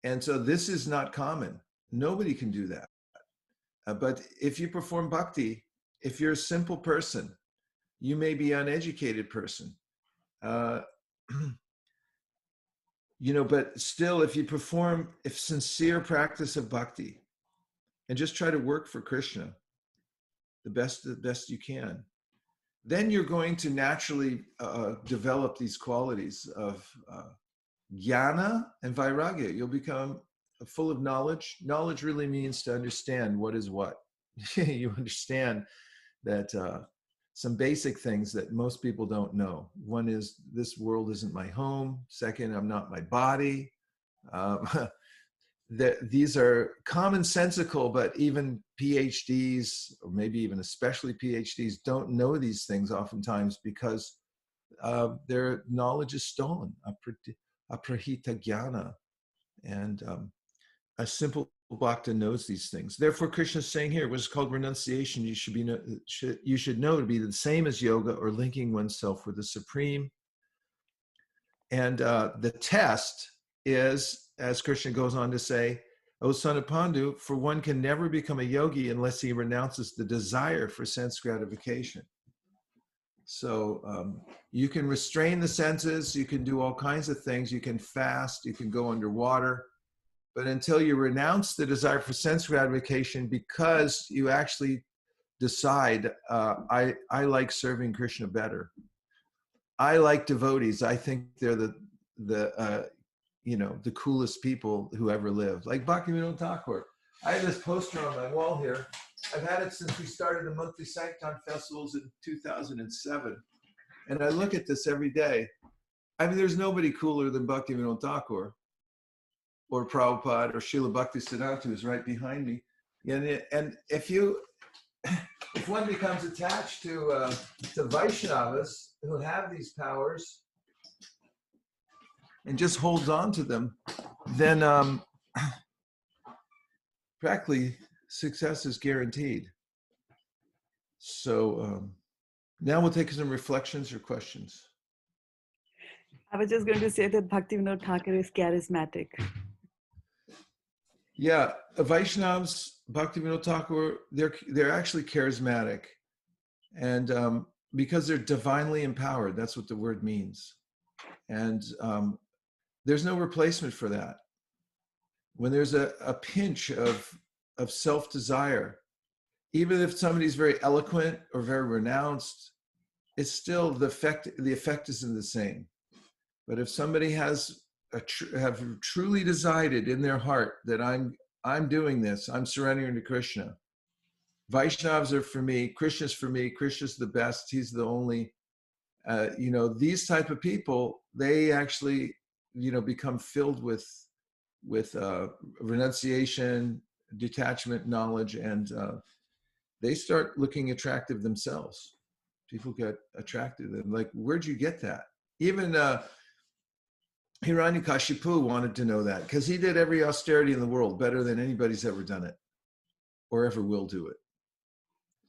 And so this is not common. Nobody can do that. But if you perform bhakti, if you're a simple person, you may be an uneducated person, but still, if sincere practice of bhakti, and just try to work for Krishna the best you can, then you're going to naturally develop these qualities of jnana and vairagya. You'll become full of knowledge. Knowledge really means to understand what is what. You understand that some basic things that most people don't know. One is, this world isn't my home. Second, I'm not my body. These are commonsensical, but even PhDs, or maybe even especially PhDs, don't know these things oftentimes because their knowledge is stolen, aprahita jnana. And a simple Bhakta knows these things. Therefore, Krishna is saying here, what's called renunciation, you should know to be the same as yoga or linking oneself with the Supreme. And the test is, as Krishna goes on to say, O son of Pandu, for one can never become a yogi unless he renounces the desire for sense gratification. So you can restrain the senses, you can do all kinds of things, you can fast, you can go underwater, but until you renounce the desire for sense gratification because you actually decide, I like serving Krishna better. I like devotees. I think they're the coolest people who ever lived. Like Bhaktivinoda Thakur. I have this poster on my wall here. I've had it since we started the monthly Sankirtan festivals in 2007. And I look at this every day. I mean, there's nobody cooler than Bhaktivinoda Thakur or Prabhupada or Srila Bhaktisiddhanta, who's right behind me. And if one becomes attached to Vaishnavas who have these powers and just holds on to them, then practically success is guaranteed. So now we'll take some reflections or questions. I was just going to say that Bhaktivinoda Thakur is charismatic. Yeah, Vaishnavas, Bhaktivinoda Thakur, they're actually charismatic, and because they're divinely empowered, that's what the word means, and there's no replacement for that. When there's a pinch of self-desire, even if somebody's very eloquent or very renounced, it's still the effect isn't the same. But if somebody have truly decided in their heart that I'm doing this, I'm surrendering to Krishna. Vaishnavas are for me, Krishna's for me, Krishna's the best, he's the only, these type of people, they actually, become filled with renunciation, detachment, knowledge, and they start looking attractive themselves. People get attracted to them. Like, where'd you get that? Even Hiranyakashipu wanted to know that because he did every austerity in the world better than anybody's ever done it or ever will do it.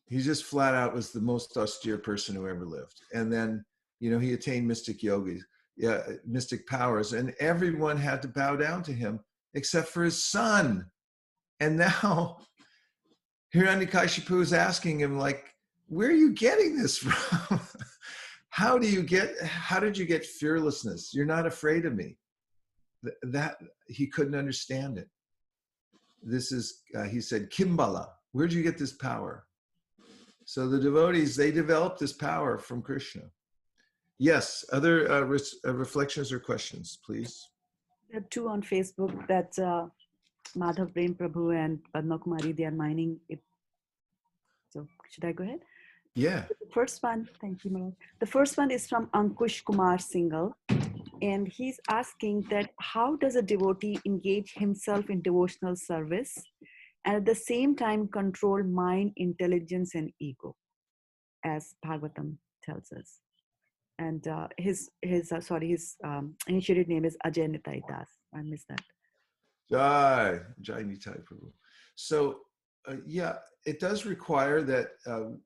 He just flat out was the most austere person who ever lived. And then, he attained mystic yogis, mystic powers, and everyone had to bow down to him except for his son. And now Hiranyakashipu is asking him, like, where are you getting this from? How did you get fearlessness? You're not afraid of me. That he couldn't understand it. This is, he said, Kimbala, where'd you get this power? So the devotees, they developed this power from Krishna. Yes, other reflections or questions, please. There are two on Facebook that Madhav Prem Prabhu and Padma Kumari, they are mining it. So should I go ahead? Yeah. The first one, thank you, Madhav. The first one is from Ankush Kumar Singhal. And he's asking that how does a devotee engage himself in devotional service and at the same time control mind, intelligence, and ego, as Bhagavatam tells us. And his initiated name is Ajay Nitai Das. I missed that. Jai Nitai Prabhu. So it does require that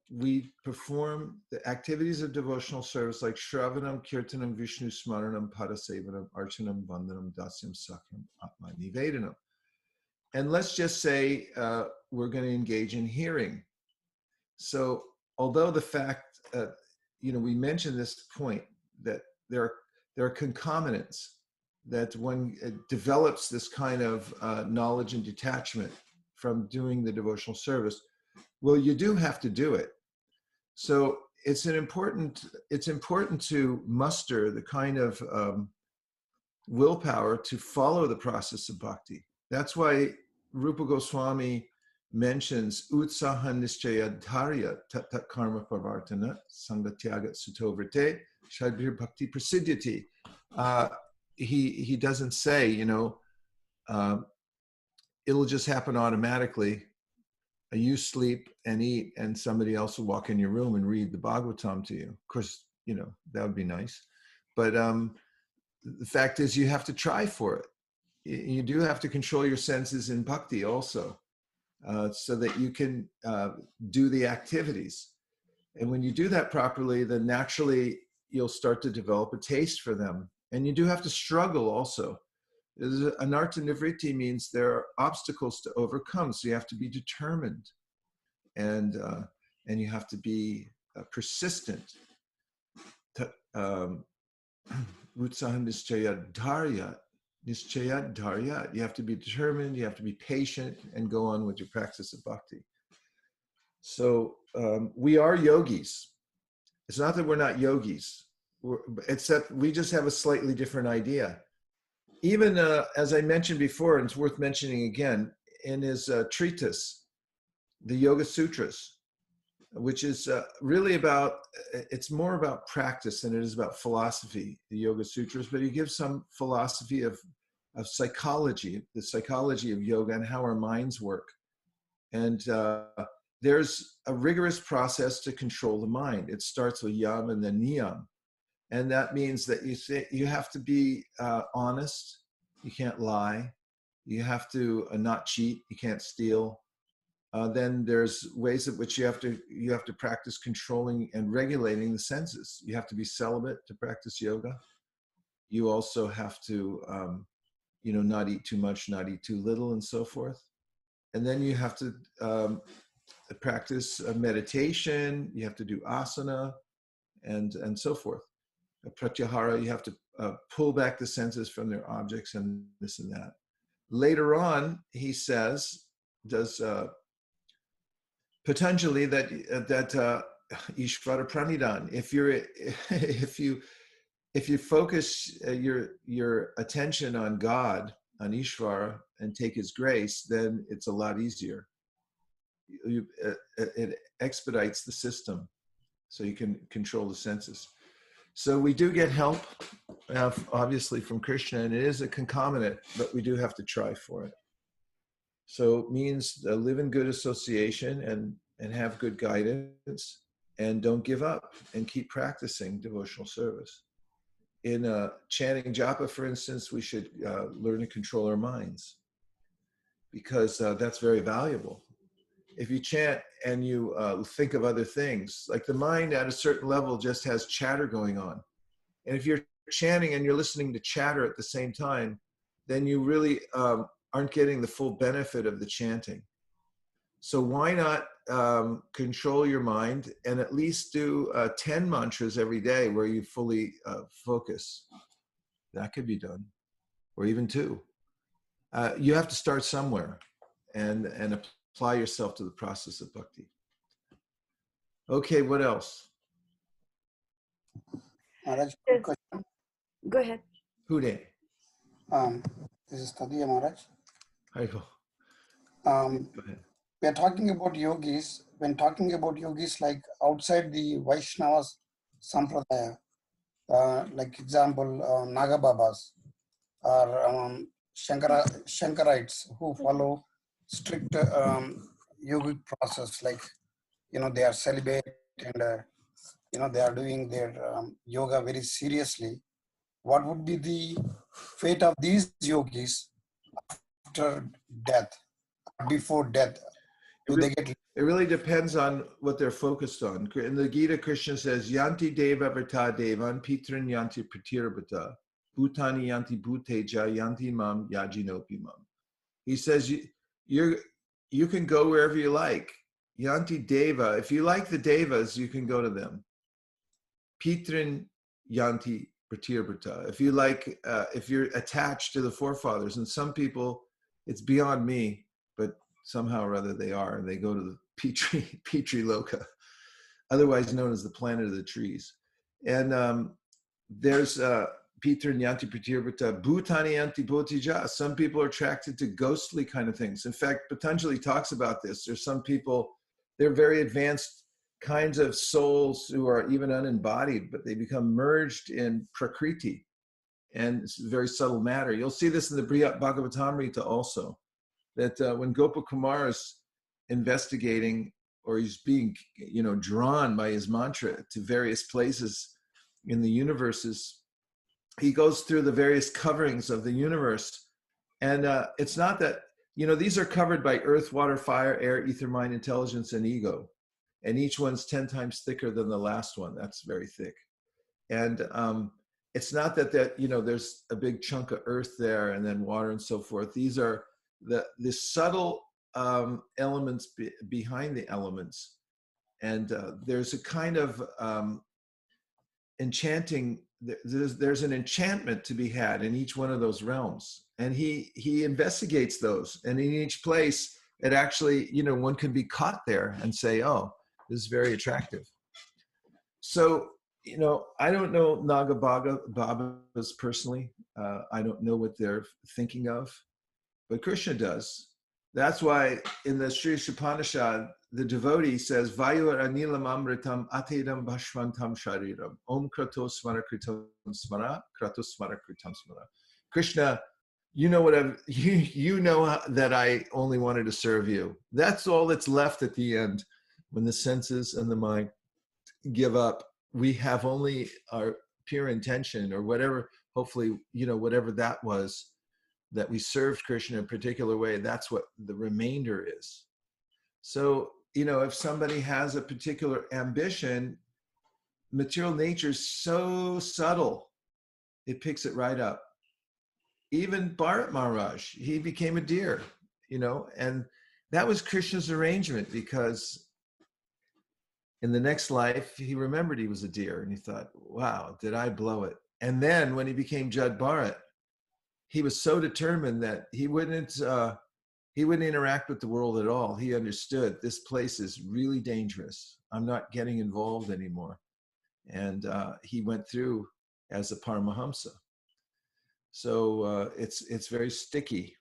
we perform the activities of devotional service like Shravanam, Kirtanam, Vishnu Smaranam, Padasevanam, Archanam, Vandanam, Dasyam, Sakyam, Atma Nivedanam. And let's just say we're going to engage in hearing. So although the fact, we mentioned this point that there are concomitants that one develops this kind of knowledge and detachment from doing the devotional service. Well, you do have to do it. So it's important to muster the kind of willpower to follow the process of bhakti. That's why Rupa Goswami mentions utsaha nischaya dharya tat karma parvartana sangatyagat sutovrite shadbhir bhakti prasidyati. He doesn't say, it'll just happen automatically. You sleep and eat and somebody else will walk in your room and read the Bhagavatam to you. Of course, that would be nice. But the fact is you have to try for it. you do have to control your senses in bhakti also, so that you can do the activities. And when you do that properly, then naturally you'll start to develop a taste for them. And you do have to struggle also. Anartha nivritti means there are obstacles to overcome, so you have to be determined, and you have to be persistent. Utsaham nischayat dharyat. Nischayat dharyat. You have to be determined, you have to be patient, and go on with your practice of bhakti. So we are yogis. It's not that we're not yogis, except we just have a slightly different idea. Even as I mentioned before, and it's worth mentioning again, in his treatise, the Yoga Sutras, which is really about, it's more about practice than it is about philosophy, the Yoga Sutras, but he gives some philosophy of psychology, the psychology of yoga and how our minds work. And there's a rigorous process to control the mind. It starts with yam and then niyam. And that means that you have to be honest. You can't lie. You have to not cheat. You can't steal. Then there's ways in which you have to practice controlling and regulating the senses. You have to be celibate to practice yoga. You also have to, not eat too much, not eat too little, and so forth. And then you have to practice meditation. You have to do asana, and so forth. Pratyahara, you have to pull back the senses from their objects, and this and that. Later on, he says, does Patanjali that Ishvara Pranidan. If you focus your attention on God, on Ishvara, and take His grace, then it's a lot easier. It expedites the system, so you can control the senses. So we do get help, obviously, from Krishna, and it is a concomitant, but we do have to try for it. So it means live in good association and have good guidance, and don't give up, and keep practicing devotional service. In chanting japa, for instance, we should learn to control our minds, because that's very valuable. If you chant and you think of other things, like the mind at a certain level just has chatter going on. And if you're chanting and you're listening to chatter at the same time, then you really aren't getting the full benefit of the chanting. So why not control your mind and at least do 10 mantras every day where you fully focus? That could be done, or even 2. You have to start somewhere and apply yourself to the process of bhakti. Okay, what else? Maharaj, quick question. Go ahead. Hude. This is Tadiya Maharaj. Go ahead. We are talking about yogis. When talking about yogis, like outside the Vaishnavas Sampradaya, like example, Naga Babas or Shankarites who follow strict yogic process, like, they are celibate and, they are doing their yoga very seriously. What would be the fate of these yogis after death, before death? Do they get? It really depends on what they're focused on. In the Gita, Krishna says, Yanti deva vrta devan pitrin yanti pratirabhata bhutani yanti bhuteja yanti mam yajinopi mam. He says, you can go wherever you like. Yanti deva, if you like the devas, you can go to them. Pitrin yanti pratirabhata. If you like, if you're attached to the forefathers, and some people, it's beyond me, but somehow or other they are, and they go to the Petri Loka, otherwise known as the planet of the trees. And there's Pitrin yanti pratirabhata bhutani yanti bhutija. Some people are attracted to ghostly kind of things. In fact, Patanjali talks about this. There's some people, they're very advanced kinds of souls who are even unembodied, but they become merged in prakriti, and it's a very subtle matter. You'll see this in the Bhagavad-gita also, that when Gopakumar is investigating, or he's being drawn by his mantra to various places in the universes, he goes through the various coverings of the universe, And it's not that, these are covered by earth, water, fire, air, ether, mind, intelligence, and ego. And each one's 10 times thicker than the last one. That's very thick. And it's not that there's a big chunk of earth there and then water and so forth. These are the subtle elements behind the elements. And there's a kind of enchanting, there's an enchantment to be had in each one of those realms. And he investigates those. And in each place, it actually, one could be caught there and say, oh, this is very attractive. So, I don't know Naga Babas personally. I don't know what they're thinking of, but Krishna does. That's why in the Sri Upanishad, the devotee says, Vayu anilam amritam atedam bhashvantam shariram. Om kratos smara kritam smara, kratos smara kritam smara. Krishna, you know that I only wanted to serve you. That's all that's left at the end. When the senses and the mind give up, we have only our pure intention or whatever, hopefully, whatever that was, that we served Krishna in a particular way. That's what the remainder is. So, if somebody has a particular ambition, material nature is so subtle, it picks it right up. Even Bharat Maharaj, he became a deer, and that was Krishna's arrangement, because in the next life, he remembered he was a deer and he thought, wow, did I blow it? And then when he became Jad Bharat, he was so determined that he wouldn't interact with the world at all. He understood this place is really dangerous. I'm not getting involved anymore. And he went through as a Paramahamsa. So it's very sticky.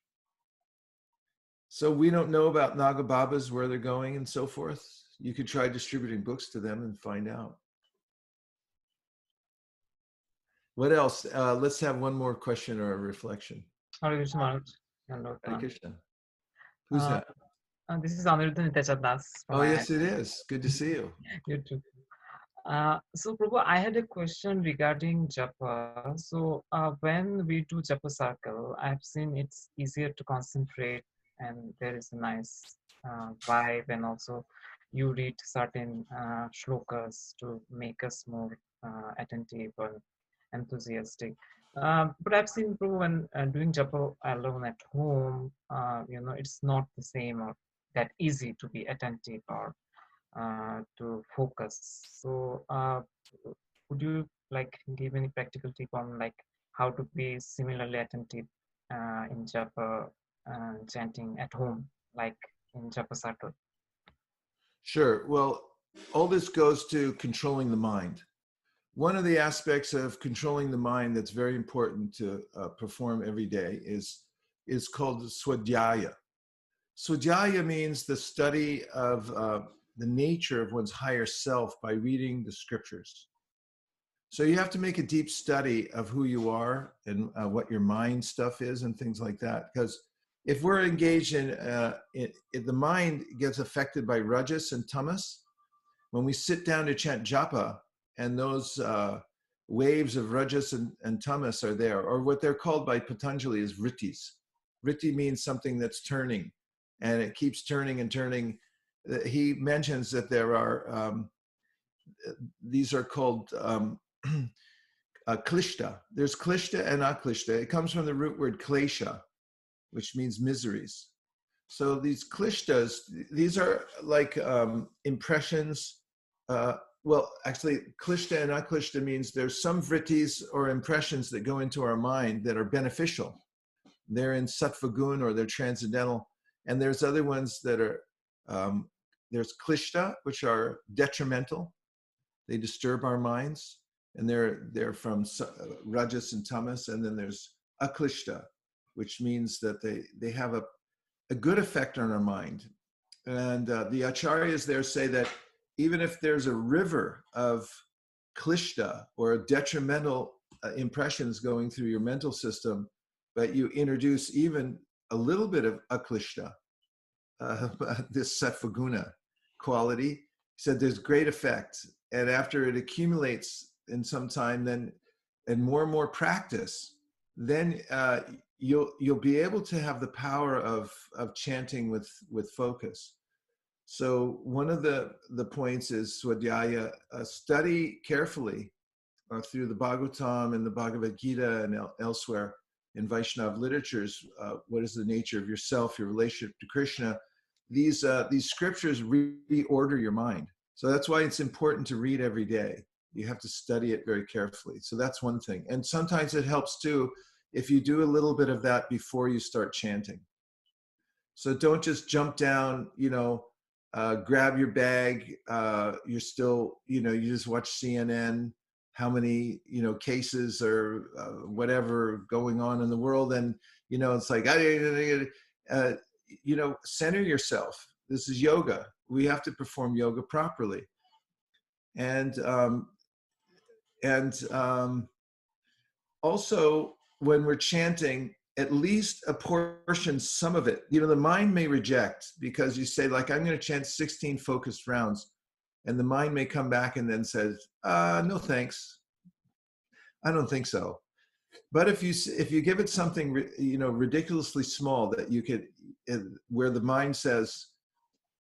So we don't know about Naga Babas, where they're going and so forth. You could try distributing books to them and find out. What else? Let's have one more question or a reflection. Hare Krishna Maharaj. Hare Krishna. Who's that? This is Aniruddha Nitya Das. Oh, yes, it is. Good to see you. You too. So, Prabhu, I had a question regarding japa. So, when we do japa circle, I've seen it's easier to concentrate, and there is a nice vibe, and also you read certain shlokas to make us more attentive or enthusiastic. But I've seen, Prabhu, when doing japa alone at home, it's not the same or that easy to be attentive or to focus. So would you give any practical tip on how to be similarly attentive in japa chanting at home, like in japa circle? Sure. Well, all this goes to controlling the mind. One of the aspects of controlling the mind that's very important to perform every day is called swadhyaya. Swadhyaya means the study of the nature of one's higher self by reading the scriptures. So you have to make a deep study of who you are and what your mind stuff is and things like that. Because if we're engaged in the mind gets affected by rajas and tamas, when we sit down to chant japa and those waves of rajas and tamas are there, or what they're called by Patanjali is vrittis. Vritti means something that's turning, and it keeps turning and turning. He mentions that there are, these are called klishta. There's klishta and aklishta. It comes from the root word klesha, which means miseries. So these klishtas, these are like impressions. Well, actually, klishta and aklishta means there's some vrittis or impressions that go into our mind that are beneficial. They're in sattva gun or they're transcendental. And there's other ones that are, there's klishta, which are detrimental. They disturb our minds. And they're from rajas and tamas. And then there's aklishta, which means that they have a good effect on our mind. And the acharyas there say that even if there's a river of klishta or detrimental impressions going through your mental system, but you introduce even a little bit of aklishta, this sattvaguna quality, he said there's great effect. And after it accumulates in some time, then and more practice, then you'll be able to have the power of chanting with focus. So one of the points is swadhyaya, study carefully through the Bhagavatam and the Bhagavad-gita and elsewhere in Vaishnava literatures. What is the nature of yourself, your relationship to Krishna? These scriptures reorder your mind. So that's why it's important to read every day. You have to study it very carefully. So that's one thing. And sometimes it helps too if you do a little bit of that before you start chanting. So don't just jump down, grab your bag. You're still, you just watch CNN, how many, cases or whatever going on in the world. And, it's like, center yourself. This is yoga. We have to perform yoga properly. And also when we're chanting, at least a portion, some of it, the mind may reject, because you say, like, I'm going to chant 16 focused rounds, and the mind may come back and then says, no thanks, I don't think so. But if you give it something ridiculously small that you could, where the mind says,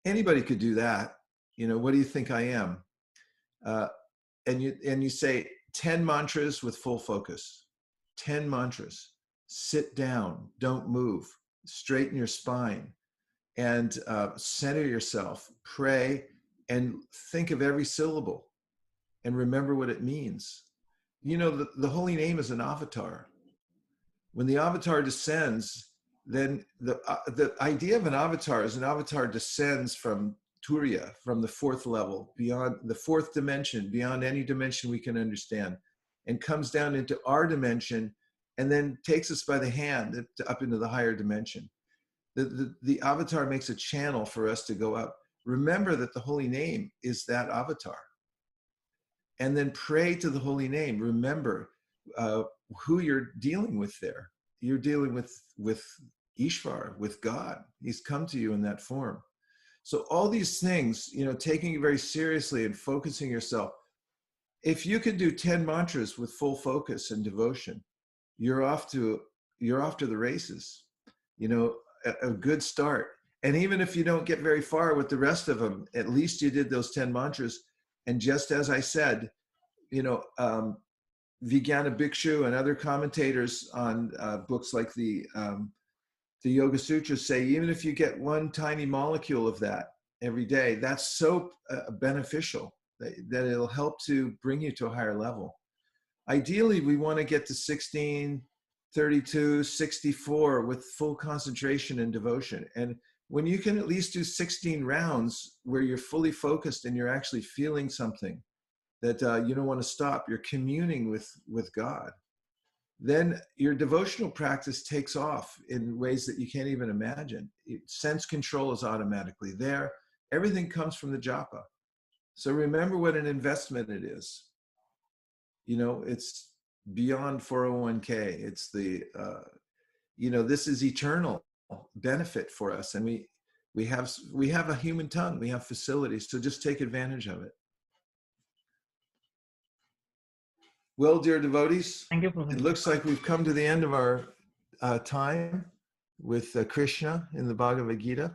anybody could do that, what do you think I am? And you say 10 mantras with full focus, 10 mantras. Sit down, don't move, straighten your spine, and center yourself, pray, and think of every syllable and remember what it means. The holy name is an avatar. When the avatar descends, then the idea of an avatar is an avatar descends from Turiya, from the fourth level, beyond the fourth dimension, beyond any dimension we can understand, and comes down into our dimension, and then takes us by the hand up into the higher dimension. The avatar makes a channel for us to go up. Remember that the holy name is that avatar. And then pray to the holy name. Remember who you're dealing with there. You're dealing with Ishvar, with God. He's come to you in that form. So all these things, taking it very seriously and focusing yourself. If you can do 10 mantras with full focus and devotion, you're off to the races, a good start. And even if you don't get very far with the rest of them, at least you did those 10 mantras. And just as I said, Vijnana Bhikshu and other commentators on books like the Yoga Sutras say, even if you get one tiny molecule of that every day, that's so beneficial that it'll help to bring you to a higher level. Ideally, we want to get to 16, 32, 64 with full concentration and devotion. And when you can at least do 16 rounds where you're fully focused and you're actually feeling something that you don't want to stop, you're communing with God, then your devotional practice takes off in ways that you can't even imagine. Sense control is automatically there. Everything comes from the japa. So remember what an investment it is. It's beyond 401k. It's this is eternal benefit for us. And we have a human tongue. We have facilities. So just take advantage of it. Well, dear devotees, Thank you, Professor. it looks like we've come to the end of our time with Krishna in the Bhagavad-gita.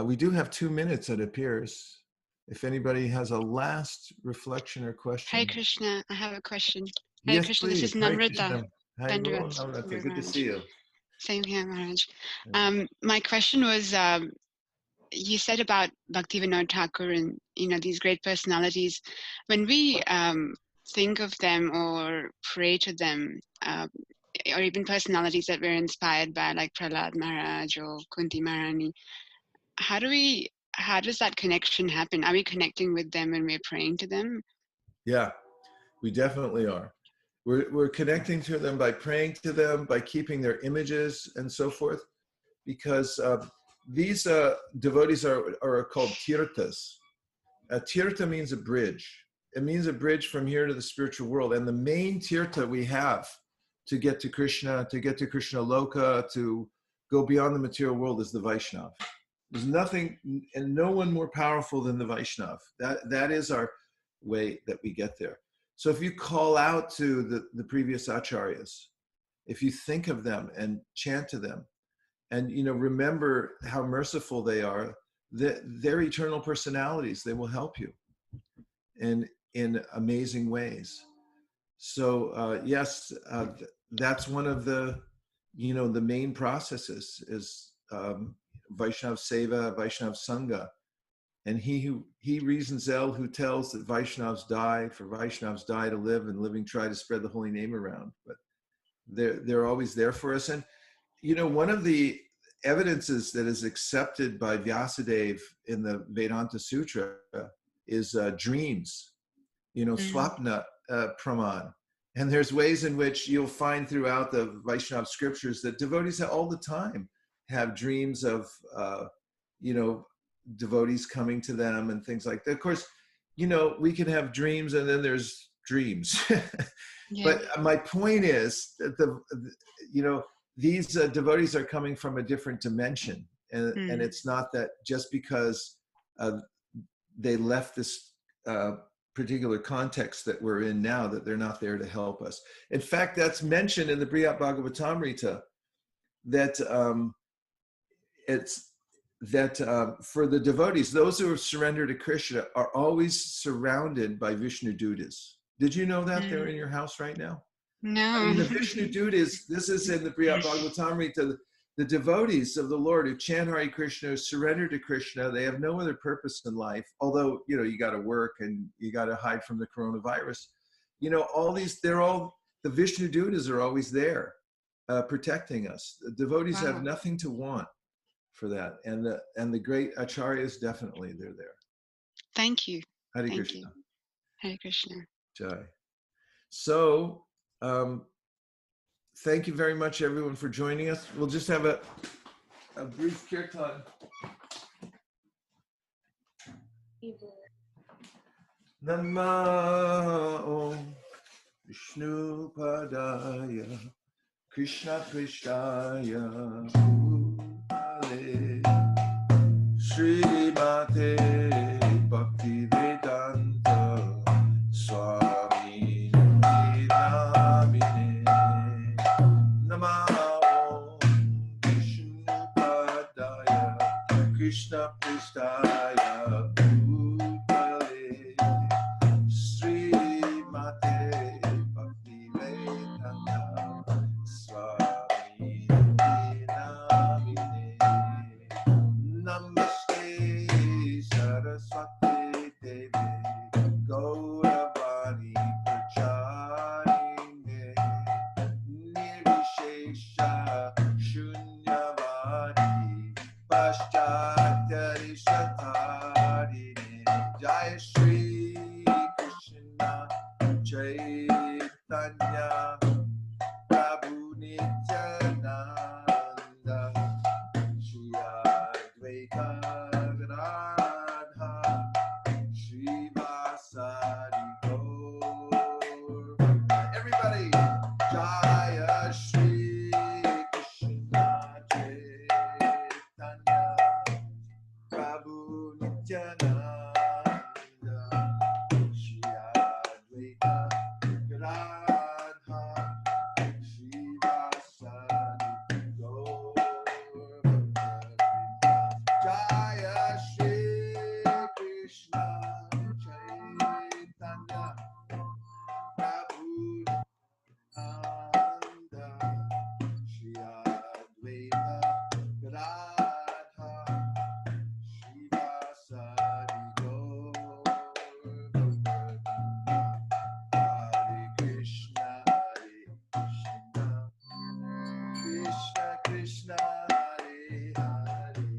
We do have 2 minutes, it appears. If anybody has a last reflection or question. Hare Krishna, I have a question. Hare Yes, Krishna, please. this is Hare Namrata. Krishna. Hi, Dandavats, Namrata. Good to Maharaj. see you. Same here, Maharaj. My question was, you said about Bhaktivinoda Thakur and these great personalities. When we think of them or pray to them, or even personalities that we're inspired by, like Prahlad Maharaj or Kunti Maharani, how does that connection happen? Are we connecting with them when we're praying to them? Yeah, we definitely are. We're connecting to them by praying to them, by keeping their images and so forth, because these devotees are called tirthas. Tirtha means a bridge. It means a bridge from here to the spiritual world. And the main tirtha we have to get to Krishna Loka, to go beyond the material world is the Vaishnava. There's nothing and no one more powerful than the Vaishnava. That is our way that we get there. So if you call out to the previous acharyas if you think of them and chant to them, and remember how merciful they are, they're eternal personalities. They will help you in amazing ways. So yes, that's one of the the main processes is Vaishnav Seva, Vaishnav Sangha. And he reasons who tells that Vaishnavas die, for Vaishnavas die to live, and living try to spread the holy name around. But they're always there for us. And one of the evidences that is accepted by Vyasadeva in the Vedanta Sutra is dreams, swapna praman. And there's ways in which you'll find throughout the Vaishnava scriptures that devotees all the time have dreams of, devotees coming to them and things like that. Of course, we can have dreams and then there's dreams. Yeah. But my point is that these devotees are coming from a different dimension. And it's not that just because they left this particular context that we're in now, that they're not there to help us. In fact, that's mentioned in the Brihad Bhagavatamrita, that for the devotees, those who have surrendered to Krishna are always surrounded by Vishnu Dutas. Did you know that they're in your house right now? No. I mean, the Vishnu Dutas, this is in the Brihad Bhagavatamrita, the devotees of the Lord who chant Hare Krishna, surrender to Krishna. They have no other purpose in life, although, you got to work and you got to hide from the coronavirus. All these, the Vishnu Dutas are always there protecting us. The devotees have nothing to want for that. And the great acharyas, definitely, they're there. Thank you. Hare Krishna. Hare Krishna. Jai. So, thank you very much, everyone, for joining us. We'll just have a brief kirtan. Namo Vishnu Padaya Krishna Krishnaya Bhutale Srimate Bhakti Vedanta Swami Namine Namo Vishnu Padaya Krishna Krishnaya Bhutale Srimate Bhakti Vedanta Swami Namine Namaste Saraswati Devi Gauravani Pracharine Nirvishesha Shunyavadi Paschatya Shatarine Jai Shri Krishna Chaitanya Prabhu Nityananda Shri Advaita Gadadhar Shri Vasari Gaur. Everybody, Jaya Shri Krishna Chaitanya Prabhu Nityananda Shri Advaita Gadadhar Shri Vasari Gaur. Jaya Shri Krishna Chaitanya Prabhu Nityananda Shri Advaita Gadadhar Shri Vasari Gaur. Hare Krishna Krishna Krishna Hare Hare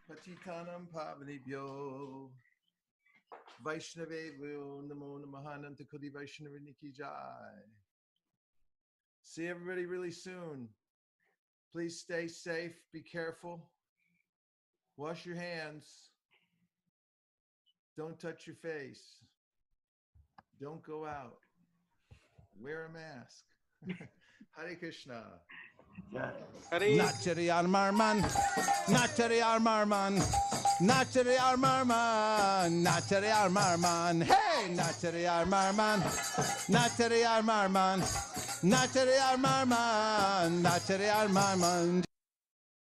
Patitanam Pavanebhyo Vaishnavebhyo Namo Namahananta Kodi Vaishnaviniki Jai. See everybody really soon. Please stay safe, be careful. Wash your hands. Don't touch your face. Don't go out. Wear a mask. Hare Krishna. Nachari Armarman, Nachari Armarman, Nachari Armarman, Nachari Armarman, hey, Nachari Armarman, Nachari Armarman, Nachari Armarman, Nachari Armarman.